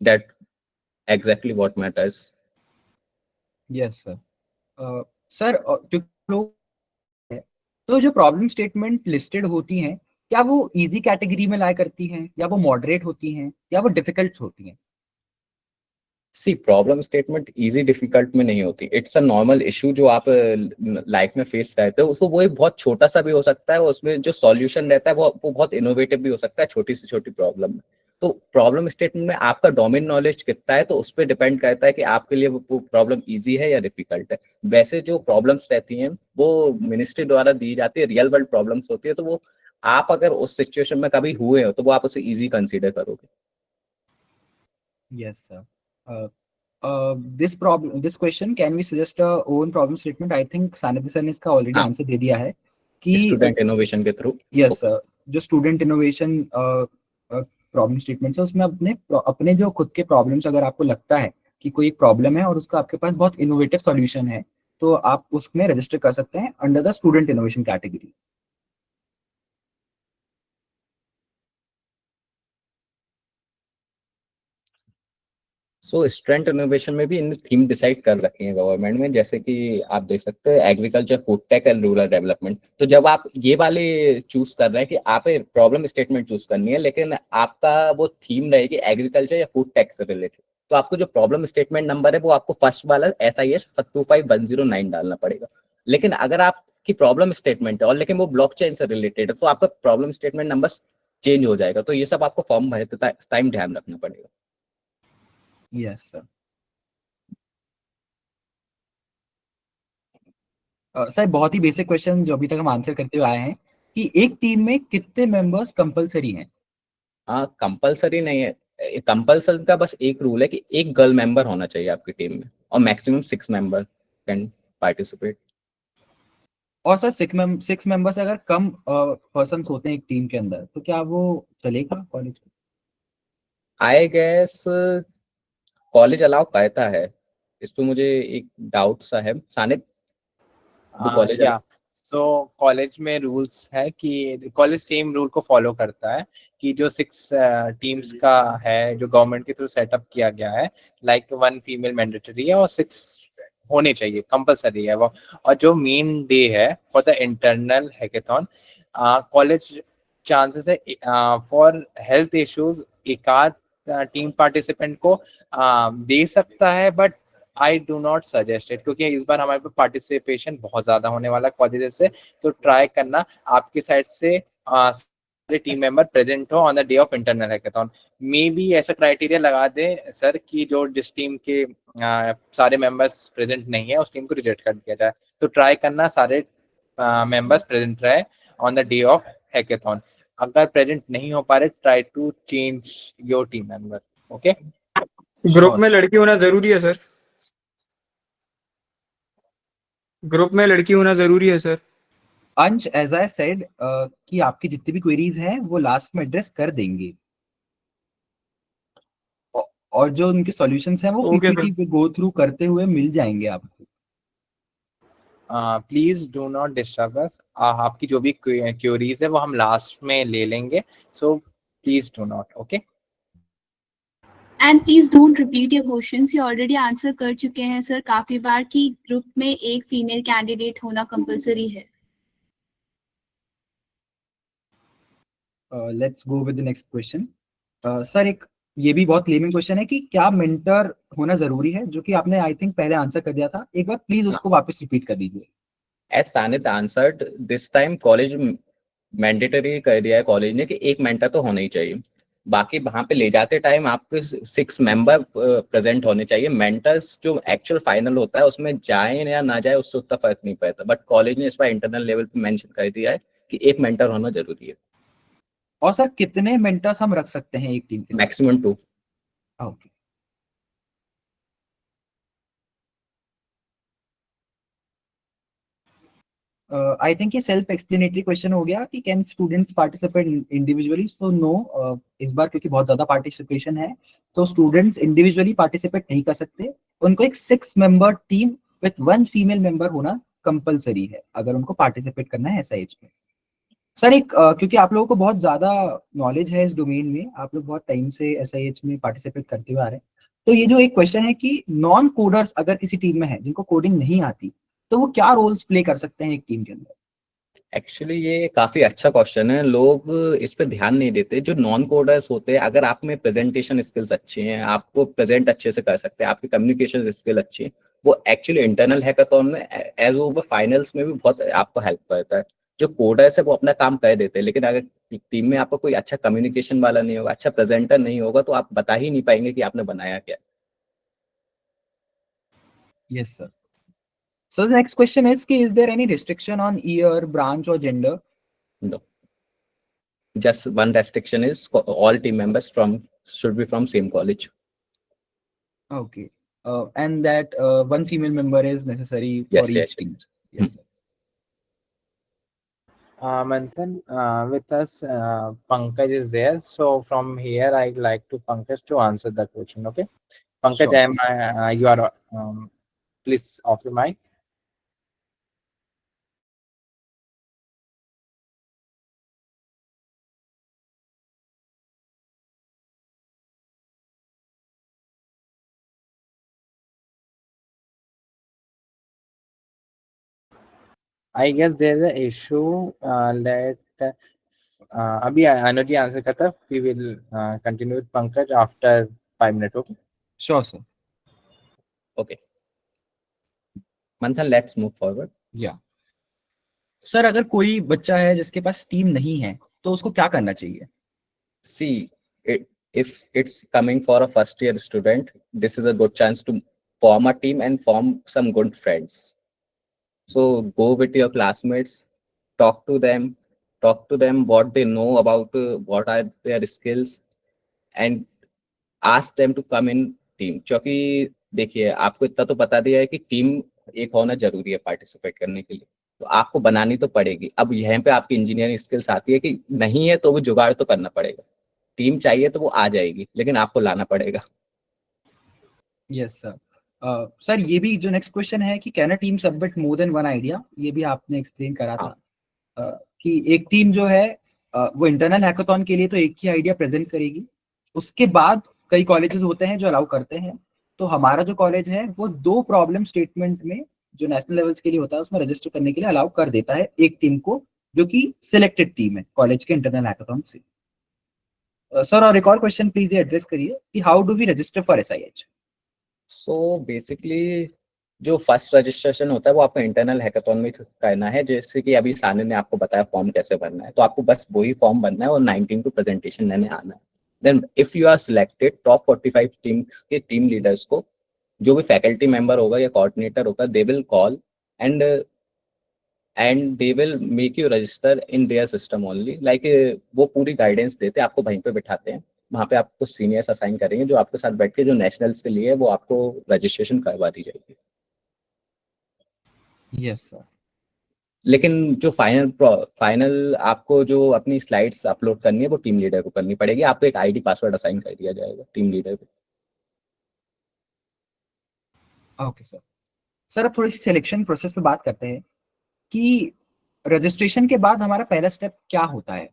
that exactly what matters. Yes sir. Sir जो लोग हैं, तो जो प्रॉब्लम स्टेटमेंट लिस्टेड होती हैं, क्या वो इजी कैटेगरी में लाई करती हैं, या वो मॉडरेट होती हैं, या वो डिफिकल्ट होती हैं? सी प्रॉब्लम स्टेटमेंट इजी डिफिकल्ट में नहीं होती। इट्स अ नॉर्मल इशू जो आप लाइफ में फेस करते हो। उसको वो एक बहुत छोटा सा भी हो सकता है, उसमें जो सॉल्यूशन रहता है वो बहुत इनोवेटिव भी हो सकता है छोटी से छोटी प्रॉब्लम में। तो प्रॉब्लम स्टेटमेंट में आपका डोमेन नॉलेज कितना है तो उस पर डिपेंड करता है कि आपके लिए वो प्रॉब्लम इजी है या डिफिकल्ट है। वैसे जो प्रॉब्लम्स रहती हैं वो मिनिस्ट्री द्वारा दी जाती है, रियल वर्ल्ड प्रॉब्लम्स होती है, तो वो आप अगर उस सिचुएशन में कभी हुए हो तो वो आप उसे इजी कंसीडर करोगे। Yes, sir. This question, can we suggest a own problem statement? I think सानिध्य सर ने इसका ऑलरेडी हाँ। आंसर दे दिया है कि स्टूडेंट इनोवेशन के थ्रू। यस सर, जो स्टूडेंट इनोवेशन प्रॉब्लम स्टेटमेंट्स है उसमें अपने अपने जो खुद के प्रॉब्लम्स, अगर आपको लगता है कि कोई एक प्रॉब्लम है और उसका आपके पास बहुत इनोवेटिव सॉल्यूशन है, तो आप उसमें रजिस्टर कर सकते हैं under the student innovation category. So student innovation में भी इन थीम डिसाइड कर रखी है गवर्नमेंट में, जैसे कि आप देख सकते हैं agriculture, food tech and rural development. तो जब आप ये वाले चूज कर रहे हैं कि आप प्रॉब्लम स्टेटमेंट चूज करनी है, लेकिन आपका वो थीम रहेगी एग्रीकल्चर या फूड टेक से रिलेटेड, तो आपको जो प्रॉब्लम स्टेटमेंट नंबर है वो आपको फर्स्ट वाला SIH 25109 डालना पड़ेगा। लेकिन अगर आपकी प्रॉब्लम स्टेटमेंट है और लेकिन वो ब्लॉकचेन से रिलेटेड है तो आपका प्रॉब्लम स्टेटमेंट नंबर चेंज हो जाएगा। तो ये सब आपको फॉर्म भरते टाइम ध्यान रखना पड़ेगा। Yes sir. सर बहुत ही बेसिक क्वेश्चन जो अभी तक हम आंसर करते हुए आए हैं कि एक टीम में कितने मेंबर्स कंपलसरी हैं? हाँ, कंपलसरी नहीं है। कंपल्सन का बस एक रूल है कि एक गर्ल मेंबर होना चाहिए आपकी टीम में और मैक्सिमम 6 मेंबर कैन पार्टिसिपेट। और सर सिक्स मेंबर्स अगर कम पर्सन होते हैं एक टीम के अंदर, तो क्या वो चलेगा कॉलेज में? आई गेस कॉलेज अलाउ करता है, इस पे मुझे एक डाउट सा है। सानिद, वो कॉलेज या सो कॉलेज में रूल्स है कि कॉलेज सेम रूल को फॉलो करता है कि जो 6 टीम्स का है जो गवर्नमेंट के थ्रू सेटअप किया गया है, लाइक 1 फीमेल मैंडेटरी है और 6 होने चाहिए, कंपलसरी है वो। और जो मेन डे है for the internal hackathon, college chances है फॉर हेल्थ इश्यूज एक आध टीम पार्टिसिपेंट को दे सकता है, but I do not suggest it, क्योंकि इस बार हमारे पे पार्टिसिपेशन बहुत ज्यादा होने वाला कॉलेजेस से। तो ट्राई करना आपकी साइड से सारे टीम मेंबर प्रेजेंट हो on the day of internal hackathon. May be ऐसा क्राइटेरिया लगा दे सर कि जो जिस टीम के सारे मेंबर्स प्रेजेंट नहीं है उस टीम को रिजेक्ट कर दिया जाए। तो ट्राई करना सारे मेंबर्स प्रेजेंट रहे on the day of hackathon. अगर प्रेजेंट नहीं हो पा रहे, try to change your team member. Okay, group में लड़की होना जरूरी है सर? ग्रुप में लड़की होना जरूरी है सर? अंश, एज आई सेड कि आपकी जितनी भी क्वेरीज हैं वो लास्ट में एड्रेस कर देंगे, और जो उनके सॉल्यूशंस हैं वो Okay, पीपीटी पे गो थ्रू करते हुए मिल जाएंगे आपको। Please do not disturb us. आपकी जो भी क्वेरीज है वो हम लास्ट में ले लेंगे, so please do not. Okay, and please don't repeat your questions, ये ऑलरेडी आंसर कर चुके हैं सर काफी बार कि ग्रुप में एक फीमेल कैंडिडेट होना कंपलसरी है। Let's go with the next question. Sir एक ये भी बहुत क्लेमिंग क्वेश्चन है कि क्या मेंटर होना जरूरी है, जो कि आपने आई थिंक पहले आंसर कर दिया था। एक बार प्लीज उसको वापस रिपीट कर दीजिए। As Sanid answered, this time college mandatory कर दिया है कॉलेज ने कि एक मेंटर तो होना ही चाहिए। बाकी वहां पे ले जाते टाइम आपके 6 मेंबर प्रेजेंट होने चाहिए। मेंटर्स जो एक्चुअल फाइनल होता है उसमें जाए या ना जाए उससे उतना फर्क नहीं पड़ता, बट कॉलेज ने इस बार इंटरनल लेवल पे मेंशन कर दिया है कि एक मेंटर होना जरूरी है। और सर कितने मेंटर्स हम रख सकते हैं एक टीम के साथ? मैक्सिमम 2। ओके। आई थिंक ये सेल्फ एक्सप्लेनेटरी क्वेश्चन हो गया कि can students participate individually. So no, इस बार क्योंकि बहुत ज्यादा पार्टिसिपेशन है तो स्टूडेंट्स इंडिविजुअली पार्टिसिपेट नहीं कर सकते। उनको एक 6 member team with 1 female member होना कंपलसरी है अगर उनको पार्टिसिपेट करना है एसआईएच में। सर एक क्योंकि आप लोगों को बहुत ज्यादा नॉलेज है इस डोमेन में, आप लोग बहुत टाइम से एसआईएच में पार्टिसिपेट करते हुए आ रहे हैं, तो ये जो एक क्वेश्चन है कि नॉन कोडर्स अगर किसी टीम में है जिनको कोडिंग नहीं आती तो वो क्या रोल्स प्ले कर सकते हैं एक टीम के अंदर? एक्चुअली ये काफी अच्छा क्वेश्चन है, लोग इस पे ध्यान नहीं देते। जो नॉन कोडर्स होते हैं, अगर आप में प्रेजेंटेशन स्किल्स अच्छे हैं, आपको प्रेजेंट अच्छे से कर सकते हैं, आपकी कम्युनिकेशन स्किल अच्छी है, वो एक्चुअली इंटरनल हैकाथॉन में एज ओवर फाइनल्स में भी बहुत आपको हेल्प करता है। जो कोडर्स है वो अपना काम कर देते हैं, लेकिन अगर टीम में आपको कोई अच्छा कम्युनिकेशन वाला नहीं होगा, अच्छा प्रेजेंटर नहीं होगा, तो आप बता ही नहीं पाएंगे कि आपने बनाया क्या। Yes, sir. So the next question is there any restriction on year, branch or gender? No. Just one restriction is all team members should be from same college. Okay. And that 1 female member is necessary for Yes, each yes. team. Yes, sir. Manthan, with us, Pankaj is there. So from here, I'd like to Pankaj to answer the question. Okay, Pankaj, Sure. you are. Please off your mic. I guess there's an issue. Let अभी अनुज जी answer करता है. We will continue with Pankaj after 5 minutes. Okay. Sure, sir. Okay. Manthan, let's move forward. Yeah. Sir अगर कोई बच्चा है जिसके पास team नहीं है तो उसको क्या करना चाहिए? See, if it's coming for a first year student, this is a good chance to form a team and form some good friends. So go with your classmates, talk to them what they know about what are their skills, and ask them to come in team. क्योंकि देखिए, आपको इतना तो बता दिया है कि team एक होना जरूरी है पार्टिसिपेट करने के लिए, तो आपको बनानी तो पड़ेगी। अब यहाँ पे आपकी इंजीनियरिंग स्किल्स आती है कि नहीं है तो वो जुगाड़ तो करना पड़ेगा। टीम चाहिए तो वो आ जाएगी, लेकिन आपको लाना पड़ेगा। Yes sir. सर ये भी जो नेक्स्ट क्वेश्चन है कि can a team submit more than one idea, ये भी आपने एक्सप्लेन करा था। कि एक टीम जो है वो इंटरनल हैकाथॉन के लिए तो एक ही आइडिया प्रेजेंट करेगी, उसके बाद कई कॉलेजेस होते हैं जो अलाउ करते हैं। तो हमारा जो कॉलेज है वो 2 प्रॉब्लम स्टेटमेंट में जो नेशनल लेवल्स के लिए होता है उसमें रजिस्टर करने के लिए अलाउ कर देता है एक टीम को, जो कि सिलेक्टेड टीम है कॉलेज के इंटरनल हैकाथॉन से। सर और एक और क्वेश्चन प्लीज ये एड्रेस करिए कि how do we register for SIH? So basically जो फर्स्ट रजिस्ट्रेशन होता है वो आपको इंटरनल हैकाथॉन में करना है। जैसे कि अभी सानिया ने आपको बताया फॉर्म कैसे भरना है, तो आपको बस वही फॉर्म भरना है और 19 को प्रेजेंटेशन लेने आना है। Then if you are selected, top 45 team के टीम लीडर्स को, जो भी फैकल्टी मेंबर होगा या कोऑर्डिनेटर होगा, they will call and they will make you register in their system only. Like वो पूरी गाइडेंस देते हैं, आपको वहीं पे बिठाते हैं, वहाँ पे आपको सीनियर्स असाइन करेंगे जो आपके साथ बैठ के जो नेशनल्स के लिए वो आपको रजिस्ट्रेशन करवा दी जाएगी। Yes sir. लेकिन जो फाइनल आपको जो अपनी स्लाइड्स अपलोड करनी है वो टीम लीडर को करनी पड़ेगी। आपको एक आईडी पासवर्ड असाइन कर दिया जाएगा टीम लीडर को। Okay sir. सर अब थोड़ी सी सिलेक्शन प्रोसेस पे बात करते हैं कि रजिस्ट्रेशन के बाद हमारा पहला स्टेप क्या होता है?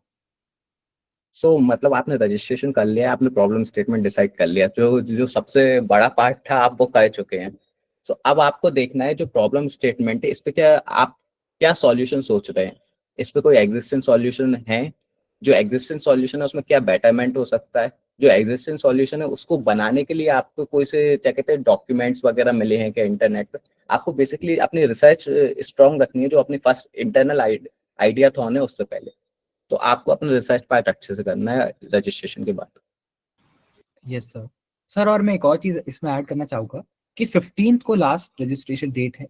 सो मतलब आपने रजिस्ट्रेशन कर लिया, आपने प्रॉब्लम स्टेटमेंट डिसाइड कर लिया, जो सबसे बड़ा पार्ट था आप वो कर चुके हैं। सो अब आपको देखना है जो प्रॉब्लम स्टेटमेंट है इस पे क्या सॉल्यूशन सोच रहे हैं, इस पे कोई एग्जिस्टिंग सॉल्यूशन है, जो एग्जिस्टिंग सॉल्यूशन है उसमें क्या बेटरमेंट हो सकता है, जो एग्जिस्टिंग सॉल्यूशन है उसको बनाने के लिए आपको कोई से क्या कहते हैं डॉक्यूमेंट्स वगैरह मिले हैं क्या इंटरनेट पे। आपको बेसिकली अपनी रिसर्च स्ट्रॉन्ग रखनी है जो अपनी फर्स्ट इंटरनल आइडिया थॉन है उससे पहले। तो आपको अपना रिसर्च पार्ट अच्छे से करना है रजिस्ट्रेशन के बाद। Yes sir. सर और मैं एक और चीज इसमें ऐड करना चाहूंगा कि 15th को लास्ट रजिस्ट्रेशन डेट है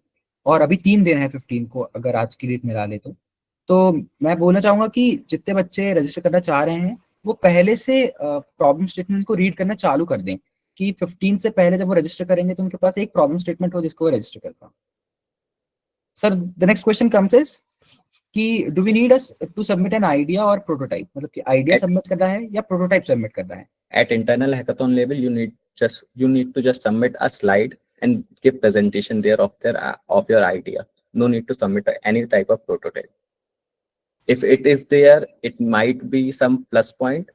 और अभी 3 दिन है 15 को, अगर आज की डेट मिला ले तो मैं बोलना चाहूंगा कि जितने बच्चे रजिस्टर करना चाह रहे हैं वो पहले से प्रॉब्लम स्टेटमेंट को रीड करना चालू कर दें, कि 15 से पहले जब वो रजिस्टर करेंगे तो उनके पास एक प्रॉब्लम स्टेटमेंट हो जिसको वो रजिस्टर कर पाए। Sir the next question comes is कि do we need us to submit an idea और प्रोटोटाइप, मतलब कि आइडिया सबमिट करना है या प्रोटोटाइप सबमिट करना है? At internal hackathon level, you need to just submit a slide and give presentation there of your idea. No need to submit any type of prototype. If it is there, it might be some plus point,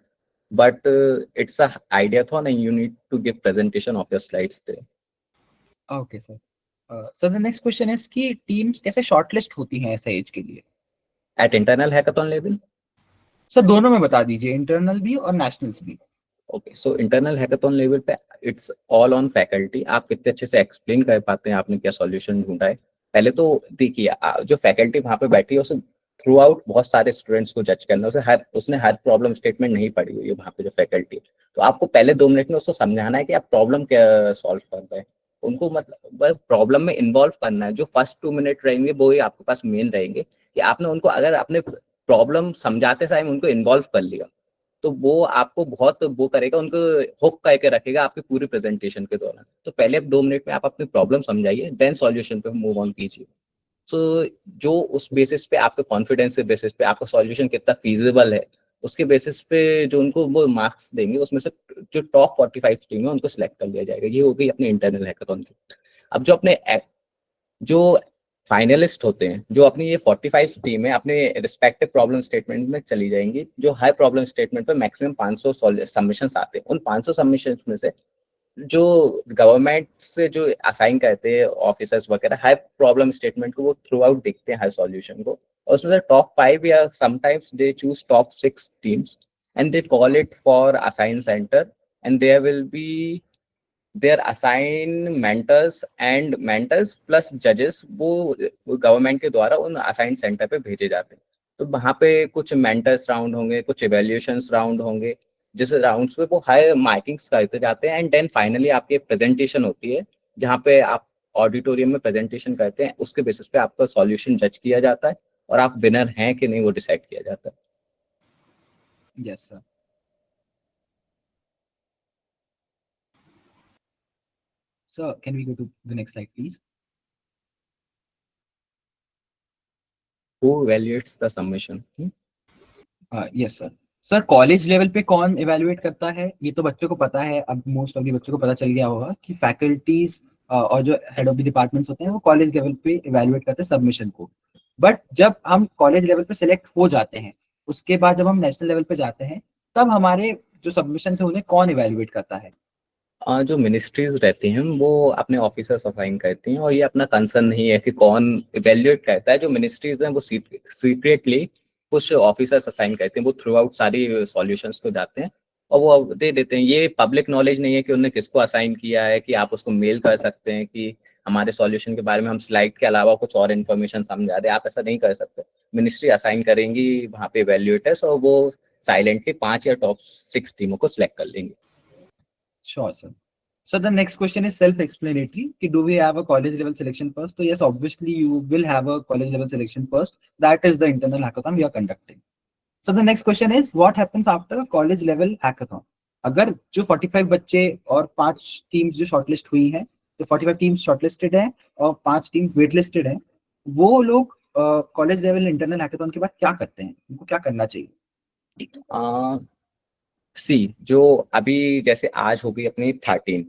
but it's a ideathon and you need to give presentation of your slides there. Okay sir. Sir the next question is कि teams कैसे shortlist होती हैं एसआईएच के लिए? At internal hackathon level, sir दोनों में बता दीजिए, इंटरनल भी और नेशनल्स भी। Okay, so internal hackathon level पे इट्स ऑल ऑन फैकल्टी। आप कितने अच्छे से एक्सप्लेन कर पाते हैं आपने क्या सॉल्यूशन ढूंढा है। पहले तो देखिए जो फैकल्टी वहाँ पे बैठी है उसे थ्रू आउट बहुत सारे स्टूडेंट्स को जज करना, उसने हर प्रॉब्लम स्टेटमेंट नहीं पढ़ी हुई है वहाँ पे जो फैकल्टी। तो आपको पहले 2 मिनट में उसको समझाना है कि आप प्रॉब्लम क्या सॉल्व कर रहे हैं, उनको मतलब प्रॉब्लम में इन्वॉल्व करना है। जो फर्स्ट 2 मिनट रहेंगे वो ही आपके पास मेन रहेंगे कि आपने उनको, अगर आपने प्रॉब्लम समझाते टाइम उनको इन्वॉल्व कर लिया तो वो आपको बहुत वो करेगा, उनको हुक करके रखेगा आपकी पूरी प्रेजेंटेशन के दौरान। तो पहले 2 मिनट में आप अपनी प्रॉब्लम समझाइए, देन सॉल्यूशन पे मूव ऑन कीजिए। सो जो उस बेसिस पे आपके कॉन्फिडेंस के बेसिस पे आपका सॉल्यूशन कितना फीजिबल है उसके बेसिस पे जो उनको वो मार्क्स देंगे उसमें से जो टॉप 45 टीम है उनको सिलेक्ट कर लिया जाएगा। ये हो गई अपने इंटरनल हैकाथॉन की। अब जो अपने जो फाइनलिस्ट होते हैं, जो अपनी ये 45 टीम है अपने रिस्पेक्टिव प्रॉब्लम स्टेटमेंट में चली जाएंगी। जो हाई प्रॉब्लम स्टेटमेंट पे मैक्सिमम 500 सबमिशंस आते हैं, उन 500 सबमिशंस में से जो गवर्नमेंट से जो असाइन करते हैं ऑफिसर्स वगैरह हाई प्रॉब्लम स्टेटमेंट को वो थ्रू आउट देखते हैं हर सॉल्यूशन को, और उसमें से टॉप 5 या sometimes they choose top 6 teams and they call it for assign centre and there will be there assign mentors plus जजेस, वो गवर्नमेंट के द्वारा उन असाइन सेंटर पे भेजे जाते हैं। तो वहाँ पे कुछ मेंटर्स राउंड होंगे, कुछ इवेल्युएशंस राउंड होंगे, जिस राउंड्स पे वो हाई मार्किंग्स करते जाते हैं एंड देन फाइनली आपकी प्रेजेंटेशन होती है जहाँ पे आप ऑडिटोरियम में प्रेजेंटेशन करते हैं। उसके बेसिस पे आपका सॉल्यूशन जज किया जाता है और आप विनर हैं कि नहीं वो डिसाइड किया जाता है। Yes sir. Sir, can we go to the next slide, please? Who evaluates the submission? Yes, sir. Sir college level पे कौन इवेलुएट करता है ये तो बच्चों को पता है, अब मोस्ट ऑफ द बच्चों को पता चल गया होगा कि फैकल्टीज और जो हेड ऑफ द डिपार्टमेंट्स होते हैं वो कॉलेज लेवल पे इवेलुएट करते हैं सबमिशन को। बट जब हम कॉलेज लेवल पे सिलेक्ट हो जाते हैं उसके बाद जब हम नेशनल लेवल पे जाते हैं तब हमारे जो सबमिशन है उन्हें कौन इवेलुएट करता है? जो मिनिस्ट्रीज रहती हैं वो अपने ऑफिसर्स असाइन करती हैं और ये अपना कंसर्न नहीं है कि कौन इवेल्युएट करता है। जो मिनिस्ट्रीज हैं वो सीक्रेटली कुछ ऑफिसर्स असाइन करते हैं, वो थ्रू आउट सारी सॉल्यूशंस को जाते हैं और वो दे देते हैं। ये पब्लिक नॉलेज नहीं है कि उन्होंने किसको असाइन किया है, कि आप उसको मेल कर सकते हैं कि हमारे सॉल्यूशन के बारे में हम स्लाइड के अलावा कुछ और इन्फॉर्मेशन समझा रहे हैं, आप ऐसा नहीं कर सकते। मिनिस्ट्री असाइन करेंगी वहाँ पे इवेल्युएटर्स और वो साइलेंटली 5 या टॉप 6 टीमों को सिलेक्ट कर लेंगे। Sure, sir. So the next question is self-explanatory. Do we have a college level selection first? So yes, obviously you will have a college level selection first. That is the internal hackathon we are conducting. So the next question is what happens after college level hackathon? अगर जो 45 बच्चे और 5 teams जो shortlist हुई हैं, तो 45 teams shortlisted हैं और 5 टीम्स वेटलिस्टेड हैं, वो लोग कॉलेज लेवल इंटरनल हैकाथन के बाद क्या करते हैं, उनको क्या करना चाहिए? जो अभी जैसे आज हो गई अपनी 13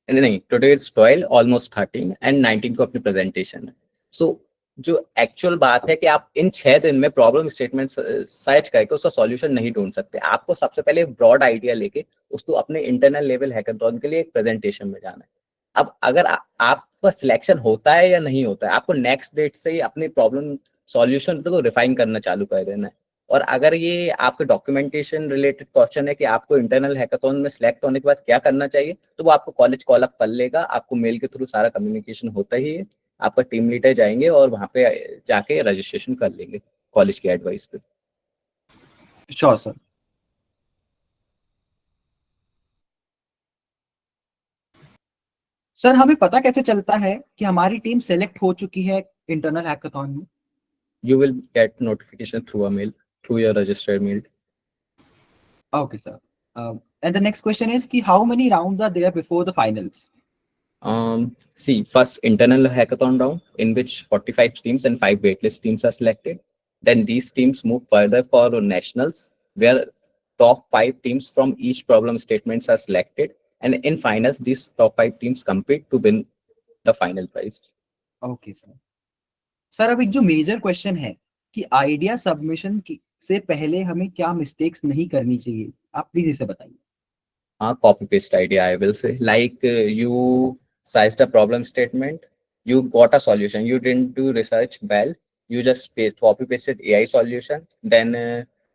नहीं टुडे इज 12 ऑलमोस्ट 13 एंड 19 को अपनी प्रेजेंटेशन है। सो जो एक्चुअल बात है कि आप इन 6 दिन में प्रॉब्लम स्टेटमेंट सर्च करके उसका सॉल्यूशन नहीं ढूंढ सकते। आपको सबसे पहले ब्रॉड आइडिया लेके उसको अपने इंटरनल लेवल हैकाथन के लिए एक प्रेजेंटेशन में जाना है। अब अगर आपका सिलेक्शन होता है या नहीं होता है, आपको नेक्स्ट डेट से ही अपनी प्रॉब्लम सॉल्यूशन को रिफाइन करना चालू कर देना है। और अगर ये आपके डॉक्यूमेंटेशन रिलेटेड क्वेश्चन है कि आपको इंटरनल हैकाथन में सिलेक्ट होने के बाद क्या करना चाहिए, तो वो आपको कॉलेज कॉल अप कर लेगा, आपको मेल के थ्रू सारा कम्युनिकेशन होता ही है। आपका टीम लीडर जाएंगे और वहाँ पे जाके रजिस्ट्रेशन कर लेंगे कॉलेज की एडवाइस पे। Sure sir. सर हमें पता कैसे चलता है कि हमारी टीम सेलेक्ट हो चुकी है इंटरनल हैकाथॉन में? You will get notification through a mail, through your registered mail. Okay, sir. And the next question is कि how many rounds are there before the finals? See, first internal hackathon round in which 45 teams and 5 waitlist teams are selected. Then these teams move further for nationals, where top 5 teams from each problem statements are selected. And in finals, these top 5 teams compete to win the final prize. Okay, sir. Sir अब एक जो major question है कि idea submission से पहले हमें क्या mistakes नहीं करनी चाहिए, आप प्लीज इसे बताइए। Copy paste idea, I will say. Like you sized a problem statement, you got a solution, you didn't do research well, you just copy pasted AI solution. Then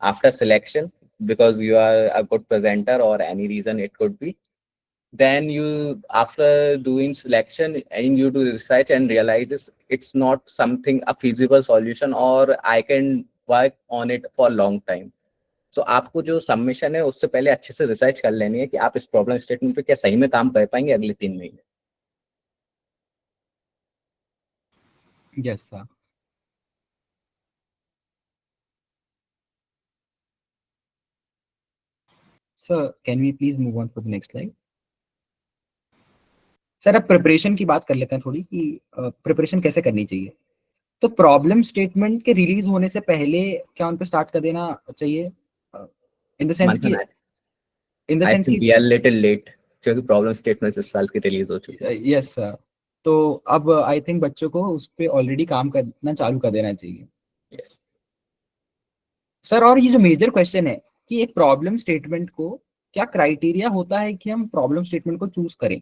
after selection, because you are a good presenter or any reason it could be, then you after doing selection and you do research and realizes it's not something a feasible solution or I can work on it for a long time. तो आपको जो submission है उससे पहले अच्छे से research कर लेनी है कि आप इस प्रॉब्लम स्टेटमेंट पे क्या सही में काम कर पाएंगे अगले 3 महीने। Yes sir. Sir can we please move on for the next slide. Sir अब प्रिपरेशन की बात कर लेते हैं थोड़ी कि प्रिपरेशन कैसे करनी चाहिए। तो प्रॉब्लम स्टेटमेंट के रिलीज होने से पहले क्या उन पे स्टार्ट कर देना चाहिए, इन द सेंस कि I think we are little late क्योंकि प्रॉब्लम स्टेटमेंट इस साल की रिलीज हो चुकी है। Yes sir. तो अब आई थिंक बच्चों को उस पे ऑलरेडी काम करना चालू कर देना चाहिए। यस सर और ये जो मेजर क्वेश्चन है कि एक प्रॉब्लम स्टेटमेंट को क्या क्राइटेरिया होता है कि हम प्रॉब्लम स्टेटमेंट को चूज करें?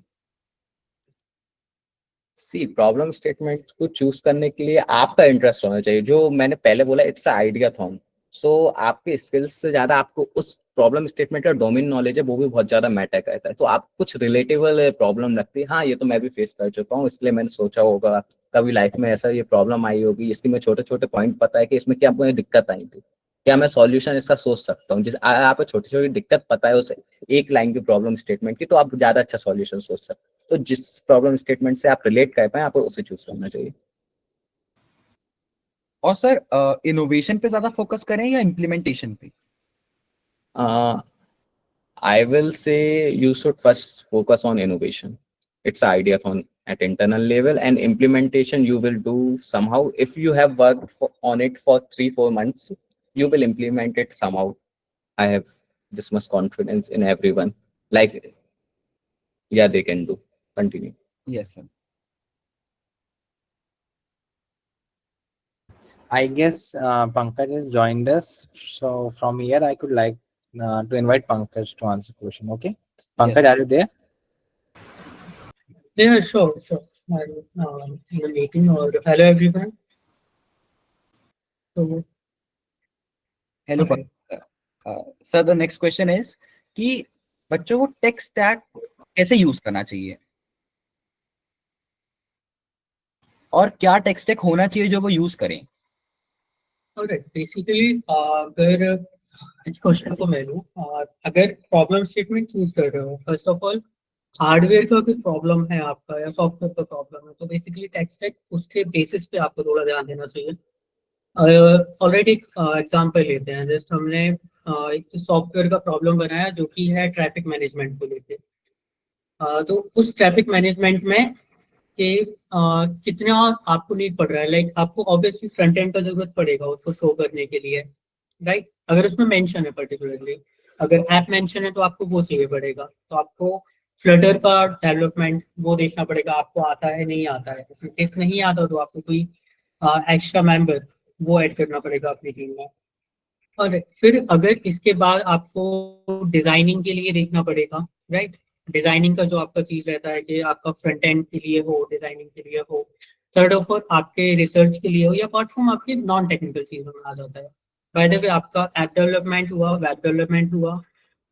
सी प्रॉब्लम स्टेटमेंट को चूज करने के लिए आपका इंटरेस्ट होना चाहिए। जो मैंने पहले बोला इट्स आइडियाथॉन, सो आपके स्किल्स से ज्यादा आपको उस प्रॉब्लम स्टेटमेंट का डोमेन नॉलेज है वो भी बहुत ज्यादा मैटर करता है। तो आप कुछ रिलेटेबल प्रॉब्लम रखते हैं, हाँ ये तो मैं भी फेस कर चुका हूँ इसलिए मैंने सोचा होगा कभी लाइफ में ऐसा ये प्रॉब्लम आई होगी, इसकी मैं छोटे छोटे पॉइंट पता है कि इसमें क्या मुझे दिक्कत आई थी, क्या मैं सॉल्यूशन इसका सोच सकता हूँ। जिस आपको छोटी छोटी दिक्कत पता है उसे एक लाइन की प्रॉब्लम स्टेटमेंट की, तो आप ज्यादा अच्छा सॉल्यूशन सोच सकते हैं। तो जिस प्रॉब्लम स्टेटमेंट से आप रिलेट कर पाए आपको उसे चूज करना चाहिए। और सर इनोवेशन पे ज्यादा फोकस करें या इम्प्लीमेंटेशन पे? I will say you should first focus on innovation. It's an ideathon at internal level, and implementation you will do somehow. If you have worked on it for 3-4 months, you will implement it somehow. I have this much confidence in everyone. Like, yeah, they can do. Continue. Yes, sir. I guess Pankaj has joined us. So from here, I could like to invite Pankaj to answer the question. Okay, Pankaj, Yes. are you there? Yeah, sure. I'm in a meeting. Or hello, everyone. So, hello Okay. Sir the next question is कि बच्चों को tech stack कैसे use करना चाहिए और क्या tech stack होना चाहिए जो वो यूज करें? alright. Basically, अगर क्वेश्चन को मैं लूँ, अगर प्रॉब्लम स्टेटमेंट चूज कर रहे हो, फर्स्ट ऑफ ऑल हार्डवेयर का कोई प्रॉब्लम है आपका या सॉफ्टवेयर का प्रॉब्लम है, तो बेसिकली टेक स्टैक उसके बेसिस पे आपको थोड़ा ध्यान देना चाहिए। ऑलरेडी एक एग्जांपल लेते हैं, जस्ट हमने एक सॉफ्टवेयर का प्रॉब्लम बनाया जो कि है ट्रैफिक मैनेजमेंट को लेके। तो उस ट्रैफिक मैनेजमेंट में कि कितना आपको नीड पड़ रहा है, लाइक आपको ऑब्वियसली फ्रंट एंड का जरूरत पड़ेगा उसको शो करने के लिए, राइट? अगर उसमें मेंशन है पर्टिकुलरली, अगर ऐप मेंशन है तो आपको वो चाहिए पड़ेगा। तो आपको फ्लटर का डेवलपमेंट वो देखना पड़ेगा, आपको आता है नहीं आता है। इफ नहीं आता तो आपको कोई एक्स्ट्रा मेंबर वो ऐड करना पड़ेगा अपनी टीम में। और फिर अगर इसके बाद आपको डिजाइनिंग के लिए देखना पड़ेगा, राइट? डिजाइनिंग का जो आपका चीज रहता है कि आपका फ्रंट एंड के लिए हो, डिजाइनिंग के लिए हो, थर्ड ऑफ ऑल आपके रिसर्च के लिए हो, या अपार्ट फ्रॉम आपके नॉन टेक्निकल चीजों में आ जाता है। बाय द वे आपका ऐप डेवलपमेंट हुआ, वेब डेवलपमेंट हुआ,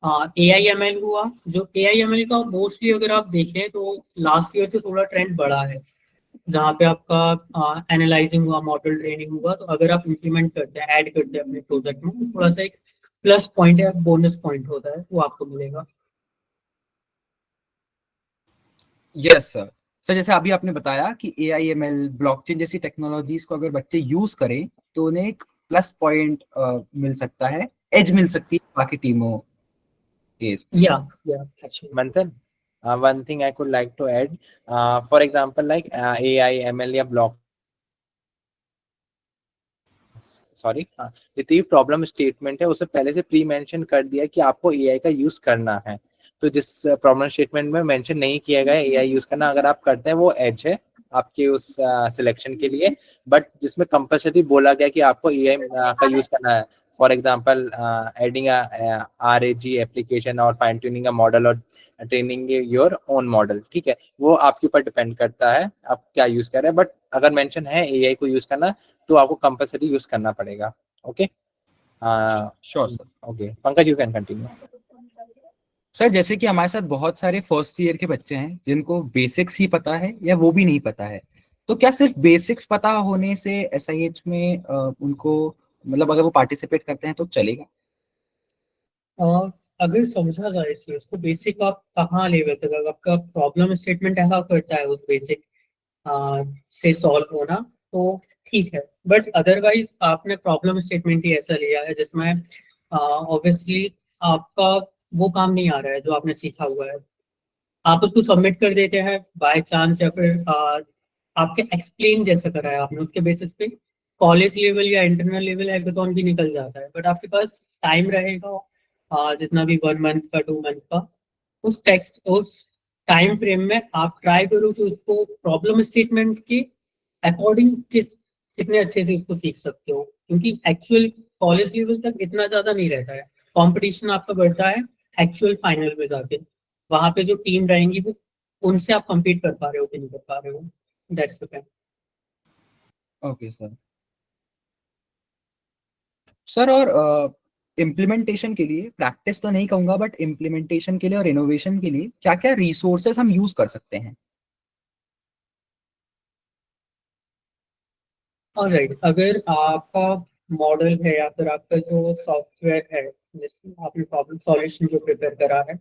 AIML हुआ। जो AIML का मोस्टली अगर आप देखें तो लास्ट ईयर से थोड़ा ट्रेंड बढ़ा है, जहाँ पे आपका एनालाइजिंग हुआ, मॉडल ट्रेनिंग हुआ। तो अगर आप इम्प्लीमेंट करते हैं, ऐड करते हैं अपने प्रोजेक्ट में, तो थोड़ा सा एक प्लस पॉइंट या बोनस पॉइंट होता है वो आपको मिलेगा। Yes sir. सर जैसे अभी आपने बताया कि AIML ब्लॉकचेन जैसी टेक्नोलॉजीज को अगर बच्चे यूज करें तो उन्हें एक प्लस पॉइंट मिल सकता है, एज मिल सकती है बाकी टीमों के इसमें। या actually Manthan, one thing I could like to add, for example, like AI, ML या block, सॉरी, जितनी भी प्रॉब्लम स्टेटमेंट है उसे पहले से प्री मेंशन कर दिया कि आपको AI का यूज करना है। तो जिस प्रॉब्लम स्टेटमेंट में मेंशन नहीं किया गया है AI यूज करना, अगर आप करते हैं वो एज है आपके उस सिलेक्शन के लिए। बट जिसमें कंपल्सरी बोला गया कि आपको AI का यूज करना है, for example adding RAG application और फाइन ट्यूनिंग अ मॉडल और ट्रेनिंग योर ओन मॉडल, ठीक है, वो आपके ऊपर डिपेंड करता है आप क्या यूज कर रहे हैं। बट अगर मेंशन है AI को यूज करना तो आपको कंपल्सरी यूज करना पड़ेगा। Okay, sure sir. Okay Pankaj, you can continue. Sir जैसे कि हमारे साथ बहुत सारे फर्स्ट ईयर के बच्चे हैं जिनको बेसिक्स ही पता है या वो भी नहीं पता है, तो क्या सिर्फ बेसिक्स पता होने से SIH में उनको मतलब अगर वो पार्टिसिपेट करते हैं तो चलेगा? अगर समझा जाए इस चीज को, बेसिक आप कहाँ लेवल तक, अगर आपका प्रॉब्लम स्टेटमेंट ऐसा करता है उस बेसिक से सॉल्व होना तो ठीक है। बट अदरवाइज आपने प्रॉब्लम स्टेटमेंट ही ऐसा लिया है जिसमें ऑब्वियसली आपका वो काम नहीं आ रहा है जो आपने सीखा हुआ है, आप उसको सबमिट कर देते हैं बाय चांस, या फिर आपके एक्सप्लेन जैसा करा है आपने उसके बेसिस पे कॉलेज लेवल या इंटरनल लेवल हैकाथॉन भी निकल जाता है। बट आपके पास टाइम रहेगा जितना भी 1 मंथ का 2 मंथ का, उस टाइम फ्रेम में आप ट्राई करो कि उसको प्रॉब्लम स्टेटमेंट के अकॉर्डिंग कितने अच्छे से उसको सीख सकते हो, क्योंकि एक्चुअल कॉलेज लेवल तक इतना ज्यादा नहीं रहता है, कंपटीशन आपका बढ़ता है एक्चुअल फाइनल में जाके, वहां पे जो टीम रहेंगी वो उनसे आप compete कर पा रहे हो कि नहीं कर पा रहे हो, that's the point. Okay sir. Sir और इम्प्लीमेंटेशन के लिए, प्रैक्टिस तो नहीं कहूंगा बट इम्प्लीमेंटेशन के लिए और इनोवेशन के लिए क्या क्या रिसोर्सेज हम यूज कर सकते हैं? ऑलराइट, अगर आपका मॉडल है या फिर आपका जो सॉफ्टवेयर है जिसमें आपने प्रॉब्लम सॉल्यूशन जो प्रिपेयर करा है,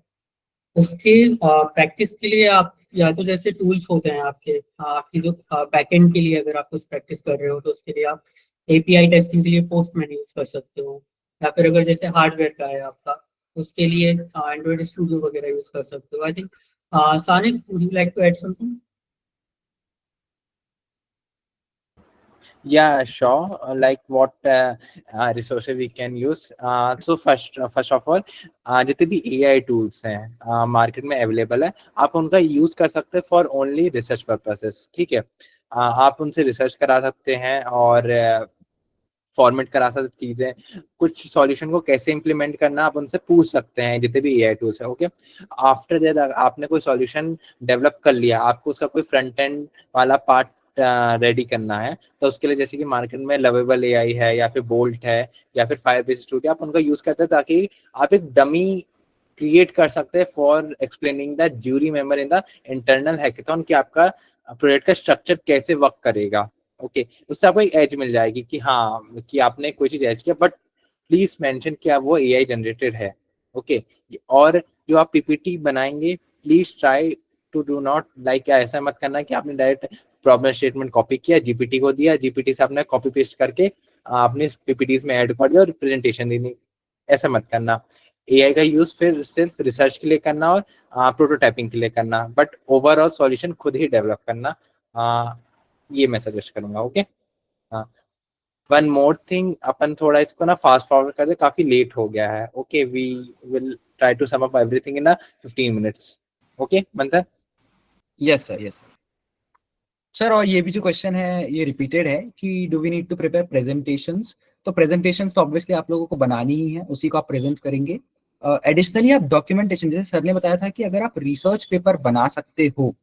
उसके प्रैक्टिस के लिए आप या तो जैसे टूल्स होते हैं आपके, आपकी जो बैकएंड के लिए अगर आप कुछ प्रैक्टिस कर रहे हो तो उसके लिए आप API टेस्टिंग के लिए पोस्टमैन यूज कर सकते हो, या फिर अगर जैसे हार्डवेयर का है आपका उसके लिए एंड्रॉइड स्टूडियो वगैरह यूज कर सकते हो। I think Sanid, would you like to add something? Yeah, sure. Like what resources we can use. So first of all, जितने भी AI tools हैं मार्केट में अवेलेबल है, आप उनका यूज कर सकते हैं फॉर ओनली रिसर्च पर्पसेस, ठीक है। आप उनसे रिसर्च करा सकते हैं और फॉर्मेट करा सकते चीजें, कुछ सॉल्यूशन को कैसे इंप्लीमेंट करना आप उनसे पूछ सकते हैं, जितने भी AI टूल्स है। ओके, आफ्टर दैट आपने कोई सॉल्यूशन डेवलप कर लिया, आपको उसका कोई फ्रंट एंड वाला पार्ट रेडी करना है, तो उसके लिए जैसे कि मार्केट में लवेबल AI है या फिर बोल्ट है या फिर फायरबेस स्टूडियो, आप उनका यूज करते हैं ताकि आप एक डमी क्रिएट कर सकते हैं for explaining the jury member in the internal hackathon कि आपका प्रोजेक्ट का स्ट्रक्चर कैसे वर्क करेगा। ओके, उससे आपको एक एज मिल जाएगी कि हाँ कि आपने कोई चीज एज किया, बट प्लीज मेंशन कि वो AI जनरेटेड है। ओके, और जो आप PPT बनाएंगे please try to do not like, ऐसा मत करना कि आपने डायरेक्ट प्रॉब्लम स्टेटमेंट कॉपी किया, GPT को दिया, GPT से आपने कॉपी पेस्ट करके अपने PPTs में ऐड कर दिया और प्रेजेंटेशन देनी, ऐसा मत करना। AI का यूज फिर सिर्फ रिसर्च के लिए करना और प्रोटोटाइपिंग के लिए करना, बट ओवरऑल सॉल्यूशन खुद ही डेवलप करना, ये मैं सजेस्ट करूंगा। ओके, वन मोर थिंग, अपन थोड़ा इसको ना फास्ट फॉरवर्ड कर दे, काफी लेट हो गया है। Okay, we will try to sum up everything in 15 minutes. Okay Manthan? Yes sir, yes sir. Sir और ये भी जो क्वेश्चन है ये रिपीटेड है कि do we need to prepare presentations? तो प्रेजेंटेशंस तो ऑब्वियसली आप लोगों को बनानी ही है, उसी को आप प्रेजेंट करेंगे। एडिशनली आप डॉक्यूमेंटेशन, जैसे सर ने बताया था कि अगर आप रिसर्च पेपर बना सकते हो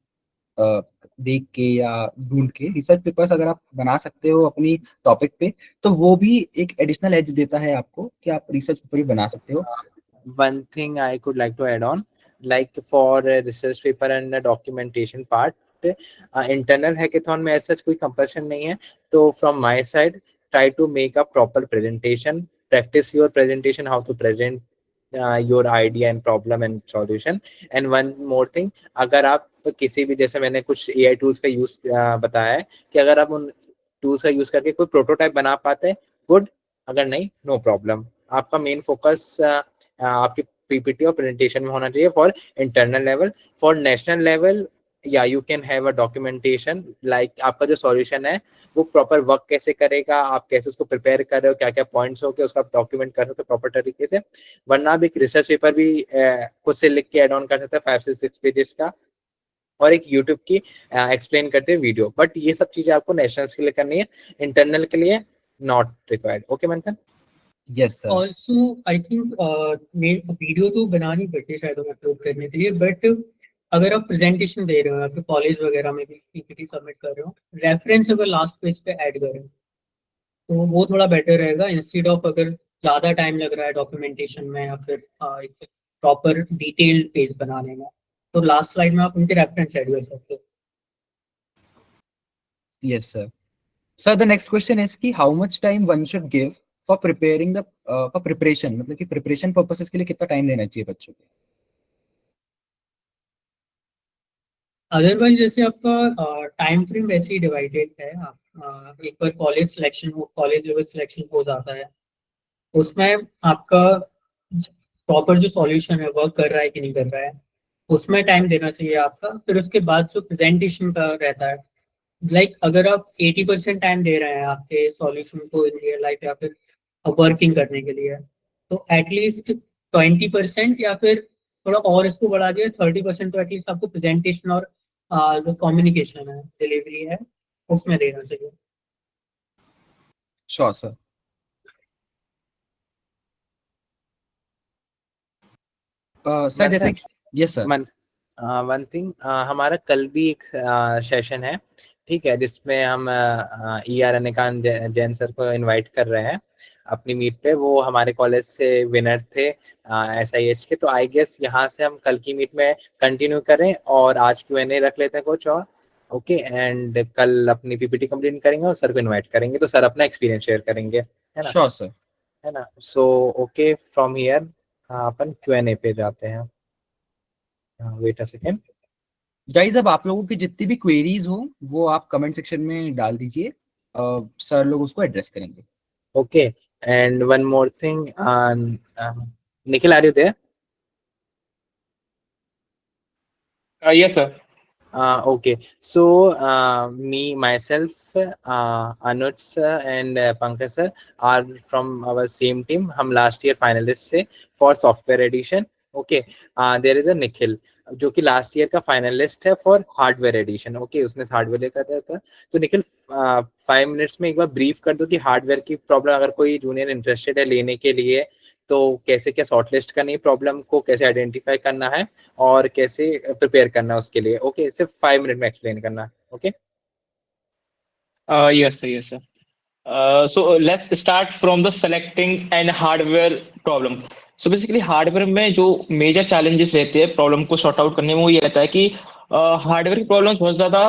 देख के या ढूंढ के, रिसर्च पेपर्स अगर आप बना सकते हो अपनी टॉपिक पे, तो वो भी एक एडिशनल एज देता है आपको कि आप रिसर्च पेपर भी बना सकते हो। One thing I could like to add on, like for research paper and the documentation part, internal hackathon में ऐसा कोई compulsion नहीं है, तो from my side try to make a proper presentation practice your presentation, how to present your idea and problem and solution. And one more thing, अगर आप किसी भी, जैसे मैंने कुछ AI tools का यूज बताया है, कि अगर आप उन टूल्स का यूज करके कोई प्रोटोटाइप बना पाते हैं, गुड, अगर नहीं, नो प्रॉब्लम। आपका मेन फोकस आपकी पीपीटी और प्रेजेंटेशन में होना चाहिए for internal level. For national level, या you can have a documentation, like आपका जो सॉल्यूशन है वो प्रॉपर वर्क कैसे करेगा, आप कैसे उसको प्रिपेयर कर रहे हो, क्या क्या पॉइंट्स हो के उसका डॉक्यूमेंट कर सकते हो प्रॉपर तरीके से। वरना आप एक रिसर्च पेपर भी खुद से लिख के एड ऑन कर सकते हैं 5 से 6 पेजेस का, और एक यूट्यूब की एक्सप्लेन करते हुए वीडियो। बट ये सब चीजें आपको नेशनल्स के लिए करनी है, इंटरनल के लिए not required. Okay Manthan? Yes sir. Also I think video तो बनानी पड़ती है शायद अपलोड करने के लिए, बट अगर आप प्रेजेंटेशन दे रहे हो, आपके कॉलेज वगैरह में भी पीपीटी सबमिट कर रहे हो, रेफरेंस अगर लास्ट पेज पे ऐड करें तो वो थोड़ा बेटर रहेगा, इंस्टेड ऑफ अगर ज़्यादा टाइम लग रहा है डॉक्यूमेंटेशन में या फिर एक प्रॉपर डिटेल्ड पेज बनाने में, तो लास्ट स्लाइड में आप उनके रेफरेंस ऐड कर सकते हो। Yes, sir. Sir, the next question is कि how much time one should give for preparing the for preparation, मतलब कि preparation purposes के लिए कितना टाइम देना चाहिए बच्चों को? अदरवाइज जैसे आपका टाइम फ्रेम वैसे ही डिवाइडेड है, आप एक बार कॉलेज लेवल सिलेक्शन हो जाता है, उसमें आपका प्रॉपर जो सॉल्यूशन है वर्क कर रहा है कि नहीं कर रहा है, उसमें टाइम देना चाहिए आपका। फिर उसके बाद जो प्रेजेंटेशन का रहता है, लाइक अगर आप 80% टाइम दे रहे हैं आपके सॉल्यूशन को इन रियल लाइफ या फिर वर्किंग करने के लिए, तो एटलीस्ट 20% या फिर थोड़ा और इसको बढ़ा दिया 30% तो एटलीस्ट आपको प्रेजेंटेशन और जो कम्युनिकेशन है, डिलीवरी है, उसमें देना चाहिए। Sure, sir. सर जैसे यस सर। वन थिंग, हमारा कल भी एक सेशन है, ठीक है, जिसमें हम ER अनिकांत जैन सर को इनवाइट कर रहे हैं अपनी मीट पे। वो हमारे कॉलेज से विनर थे SIH के, तो आई गेस यहाँ से हम कल की मीट में कंटिन्यू करें और आज Q&A रख लेते हैं कुछ और। ओके, एंड कल अपनी PPT कंप्लीट करेंगे और सर को इनवाइट करेंगे, तो सर अपना एक्सपीरियंस शेयर करेंगे, है ना? Sure sir. है ना? So okay, from here upon Q&A पे जाते हैं। वेट अ सेकेंड गाइज, अब आप लोगों की जितनी भी क्वेरीज हो वो आप कमेंट सेक्शन में डाल दीजिए, सर लोग उसको एड्रेस करेंगे। Okay, and one more thing, Nikhil, are you there? Yes, sir. Okay, so me myself, Anuj sir and Pankaj sir are from our same team. हम last year finalists से for software edition. Okay, there is a Nikhil जो कि last year का finalist है for hardware edition. Okay, उसने hardware लेकर था। तो निखिल 5 मिनट्स में एक बार ब्रीफ कर दो कि हार्डवेयर की प्रॉब्लम, अगर कोई जूनियर इंटरेस्टेड है लेने के लिए, तो कैसे क्या शॉर्टलिस्ट करनी है, प्रॉब्लम को कैसे आइडेंटिफाई करना है और कैसे प्रिपेयर करना है उसके लिए। ओके, सिर्फ 5 मिनट में एक्सप्लेन करना। Okay Yes, sir. Yes, sir. So let's start from the selecting and hardware problem. So basically hardware में जो मेजर चैलेंजेस रहते हैं प्रॉब्लम को सॉर्ट आउट करने में, वो ये रहता है कि हार्डवेयर की प्रॉब्लम्स बहुत ज्यादा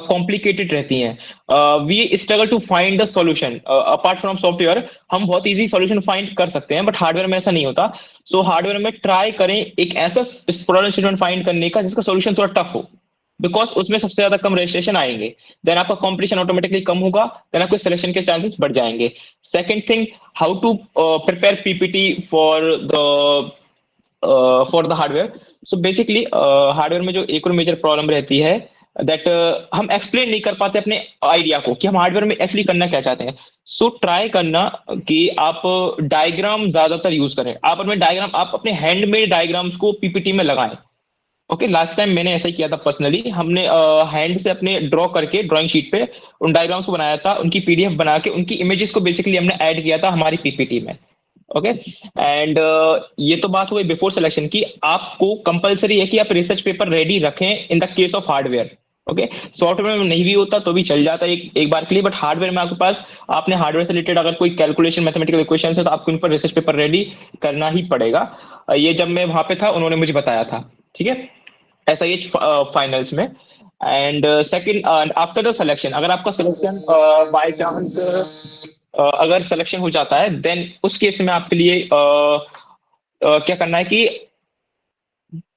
कॉम्प्लिकेटेड रहती हैं। We struggle to find the solution. Apart from software हम बहुत इजी सॉल्यूशन फाइंड कर सकते हैं, बट हार्डवेयर में ऐसा नहीं होता। सो हार्डवेयर में ट्राई करें एक ऐसा प्रॉब्लम स्टेटमेंट फाइंड करने का जिसका सॉल्यूशन थोड़ा टफ हो, बिकॉज उसमें सबसे ज्यादा कम रजिस्ट्रेशन आएंगे, देन आपका कंपटीशन ऑटोमेटिकली कम होगा, देन आपके सिलेक्शन के चांसेस बढ़ जाएंगे। Second thing, how to prepare PPT for the hardware. So basically hardware में जो एक और मेजर प्रॉब्लम रहती है दैट हम एक्सप्लेन नहीं कर पाते अपने आइडिया को कि हम हार्डवेयर में एक्चुअली करना क्या चाहते हैं। सो ट्राई करना कि आप डायग्राम ज्यादातर यूज करें। आप अपने हैंडमेड डायग्राम्स को पीपीटी में लगाएं। ओके, लास्ट टाइम मैंने ऐसा ही किया था पर्सनली। हमने हैंड से अपने ड्रॉ करके ड्राइंग शीट पे उन डायग्राम्स को बनाया था, उनकी पीडीएफ बना के उनकी इमेजेस को बेसिकली हमने ऐड किया था हमारी पीपीटी में। ओके, एंड ये तो बात हुई बिफोर सिलेक्शन की। आपको कंपलसरी है कि आप रिसर्च पेपर रेडी रखें in the case of hardware. Okay, software में नहीं भी होता तो भी चल जाता है एक बार के लिए, बट हार्डवेयर में आपके पास आपने हार्डवेयर से रिलेटेड अगर कोई कैलकुलेशन मैथमेटिकल इक्वेशन है तो आपको इन पर रिसर्च पेपर रेडी करना ही पड़ेगा। ये जब मैं वहां पे था उन्होंने मुझे बताया था, ठीक है, SIH फाइनल्स में। And second, after the selection, अगर आपका सिलेक्शन बाय चांस अगर सिलेक्शन हो जाता है देन उस केस में आपके लिए क्या करना है कि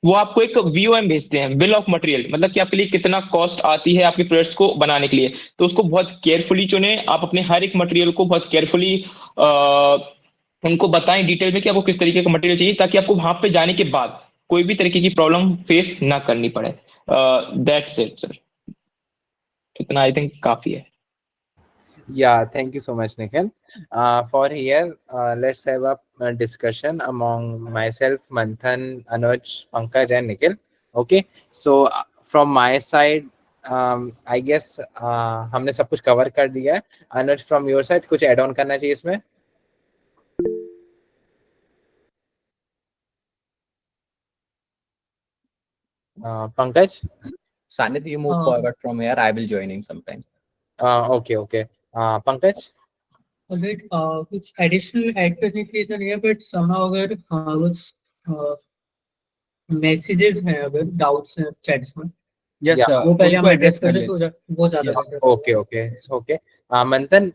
वो आपको एक वीओएम भेजते हैं, बिल ऑफ मटेरियल, मतलब कि आपके लिए कितना कॉस्ट आती है आपके प्रोडक्ट्स को बनाने के लिए। तो उसको बहुत केयरफुली चुने, आप अपने हर एक मटेरियल को बहुत केयरफुली उनको बताएं डिटेल में कि आपको किस तरीके का मटेरियल चाहिए, ताकि आपको वहां पे जाने के बाद कोई भी तरीके की प्रॉब्लम फेस ना करनी पड़े। दैट्स इट सर, इतना आई थिंक काफी है। Yeah, thank you so much, Nikhil. For here, let's have a discussion among myself, Manthan, Anuj, Pankaj, and Nikhil. Okay, so from my side, I guess हमने सब कुछ cover कर दिया है. Anuj, from your side, कुछ add on करना चाहिए इसमें? Pankaj? Sanit, you move forward from here. I will joining sometime. Okay. Pankaj? Alright, कुछ एडिशनल ऐड करने के लिए तो नहीं है, बट somehow अगर कुछ मैसेजेस हैं, अगर डाउट्स हैं चैट्स में, यस Yeah. सर, वो पहले हम उनको एड्रेस एड्रेस कर कर लेते लें तो वो ज्यादा Yes. बेटर। ओके। मंथन,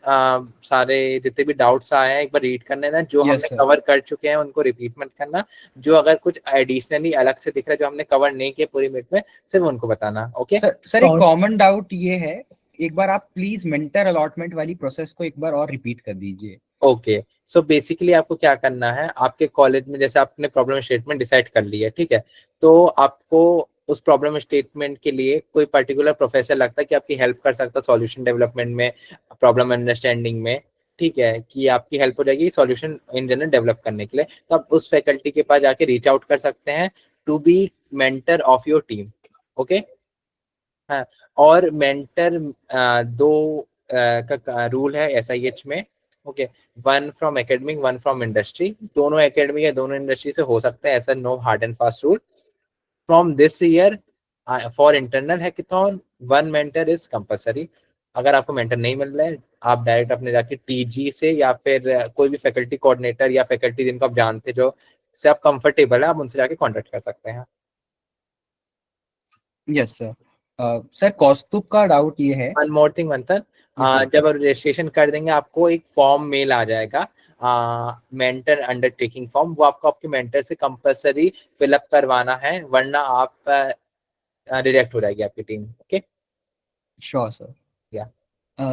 सारे जितने भी डाउट्स आए हैं एक बार रीड कर लेना, जो Yes, हमने sir. कवर कर चुके हैं उनको रिपीट मत करना, जो अगर कुछ एडिशनली अलग से दिख रहा है जो हमने कवर नहीं किया पूरी मीट में, सिर्फ उनको बताना। ओके सर एक कॉमन डाउट ये है, एक बार आप प्लीज मेंटर अलॉटमेंट वाली प्रोसेस को एक बार और रिपीट कर दीजिए। ओके। सो बेसिकली आपको क्या करना है, आपके कॉलेज में जैसे आपने प्रॉब्लम स्टेटमेंट डिसाइड कर लिया, ठीक है, तो आपको उस प्रॉब्लम स्टेटमेंट के लिए कोई पर्टिकुलर प्रोफेसर लगता है कि आपकी हेल्प कर सकता है सॉल्यूशन डेवलपमेंट में, प्रॉब्लम अंडरस्टैंडिंग में, ठीक है, कि आपकी हेल्प हो जाएगी सॉल्यूशन इन जनरल डेवलप करने के लिए, तो आप उस फैकल्टी के पास जाके रीच आउट कर सकते हैं to be mentor of your team. Okay, हाँ, और मेंटर दो का रूल है SIH में। Okay, one from academic, one from industry, दोनों एकेडमिक या दोनों इंडस्ट्री से हो सकते हैं, ऐसा no hard and fast rule. From this year for internal hackathon one mentor is compulsory. अगर आपको मेंटर नहीं मिल रहा है, आप डायरेक्ट अपने जाके TG से या फिर कोई भी फैकल्टी कोऑर्डिनेटर या फैकल्टी जिनको आप जानते जो से आप कंफर्टेबल है, आप उनसे जाके कॉन्टेक्ट कर सकते हैं। Yes sir. सर कौस्तुभ का डाउट ये है, वन मोर थिंग मंथन, जब आप रजिस्ट्रेशन कर देंगे आपको एक फॉर्म मेल आ जाएगा, मेंटर अंडरटेकिंग फॉर्म, वो आपको आपके मेंटर से कंपलसरी फिलअप करवाना है, वरना आप रिजेक्ट हो जाएगी आपकी टीम। Okay, sure sir. या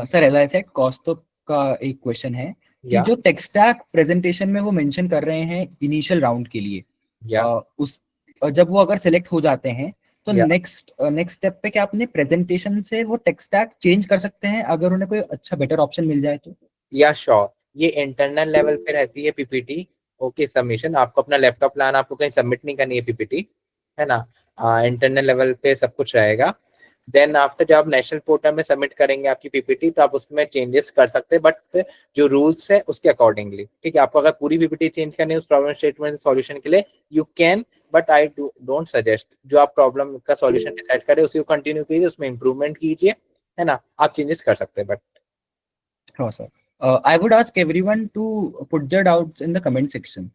सर एज आई सेड, कौस्तुभ का एक क्वेश्चन है कि या जो टेक स्टैक प्रेजेंटेशन में वो मेंशन कर रहे हैं इनिशियल राउंड के लिए, या उस जब वो अगर सिलेक्ट हो जाते हैं तो Yeah. नेक्स्ट स्टेप पे क्या अपने प्रेजेंटेशन से वो टेक स्टैक चेंज कर सकते हैं अगर उन्हें कोई अच्छा बेटर ऑप्शन मिल जाए तो? या श्योर, ये इंटरनल लेवल पे रहती है PPT। ओके, सबमिशन आपको अपना लैपटॉप लाना, आपको कहीं सबमिट नहीं करनी है PPT, है ना, इंटरनल लेवल पे सब कुछ रहेगा। देन आफ्टर जब आप नेशनल पोर्टल में सबमिट करेंगे आपकी PPT, तो आप उसमें चेंजेस कर सकते हैं, बट जो रूल्स है उसके अकॉर्डिंगली, ठीक है। आपको अगर पूरी PPT चेंज करनी है उस प्रॉब्लम स्टेटमेंट सॉल्यूशन के लिए, you can, but I don't suggest. जो आप प्रॉब्लम का सॉल्यूशन डिसाइड करें उसी को कंटिन्यू कीजिए, उसमें इंप्रूवमेंट कीजिए, है ना, आप चेंजेस कर सकते हैं, but Sure, sir. I would ask everyone to put their doubts in the comment section.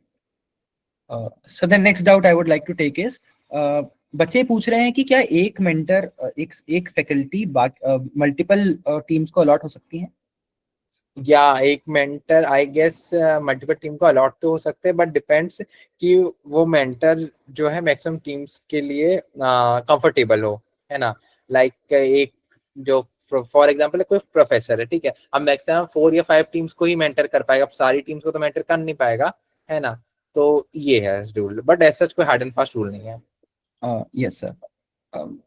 So the next doubt I would like to take is, बच्चे पूछ रहे हैं कि क्या एक मेंटर एक फैकल्टी मल्टीपल टीम्स को अलॉट हो सकती है? या एक mentor I guess multiple team को अलॉट तो हो सकते हैं, बट डिपेंड्स कि वो मेंटर जो है मैक्सिमम टीम्स के लिए कंफर्टेबल हो, है ना। लाइक एक जो फॉर एग्जांपल कोई प्रोफेसर है, ठीक है, अब मैक्सिमम 4 या 5 टीम्स को ही मेंटर कर पाएगा, अब सारी टीम्स को तो मेंटर कर नहीं पाएगा, है ना। तो ये है रूल, बट ऐसा कोई हार्ड एंड फास्ट रूल नहीं है। Yes sir.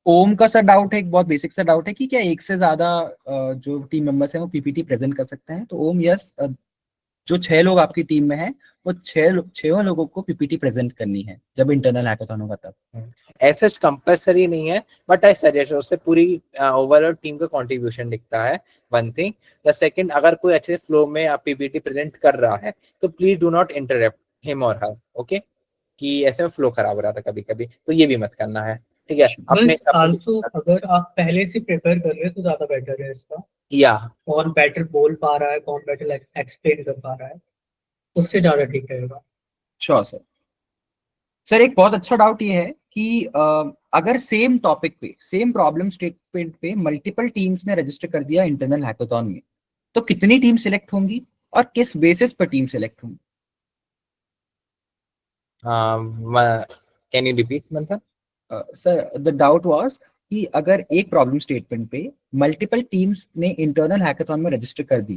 ओम का सर डाउट है, एक बहुत बेसिक सा डाउट है कि क्या एक से ज्यादा जो टीम मेंबर्स हैं वो PPT प्रेजेंट कर सकते हैं? तो ओम यस, जो 6 लोग आपकी टीम में हैं वो 6 लोगों को PPT प्रेजेंट करनी है जब इंटरनल हैकाथॉन होगा तब। ऐसा कंपलसरी नहीं है, बट आई सजेस्ट, उससे पूरी ओवरऑल टीम का कंट्रीब्यूशन दिखता है, वन थिंग। द सेकंड, अगर कोई अच्छे फ्लो में आप PPT प्रेजेंट कर रहा है तो please do not interrupt him और हर। ओके, कि ऐसे में फ्लो खराब हो रहा था कभी कभी, तो ये भी मत करना है, ठीक है। अपने आल्सो अगर आप पहले से प्रिपेयर कर रहे हैं तो ज्यादा बेटर है इसका, या कौन बेटर बोल पा रहा है, कौन बेटर एक्सप्लेन कर पा रहा है, उससे ज्यादा ठीक रहेगा। Sure sir. सर एक बहुत अच्छा डाउट ये है कि अगर सेम टॉपिक पे, सेम प्रॉब्लम स्टेटमेंट पे मल्टीपल टीम्स ने रजिस्टर कर दिया इंटरनल हैकाथॉन में, तो कितनी टीम सिलेक्ट होंगी और किस बेसिस पर टीम सिलेक्ट होंगी? कैन यू रिपीट मंथन? सर द डाउट वाज कि अगर एक प्रॉब्लम स्टेटमेंट पे मल्टीपल टीम्स ने इंटरनल हैकाथॉन में रजिस्टर कर दी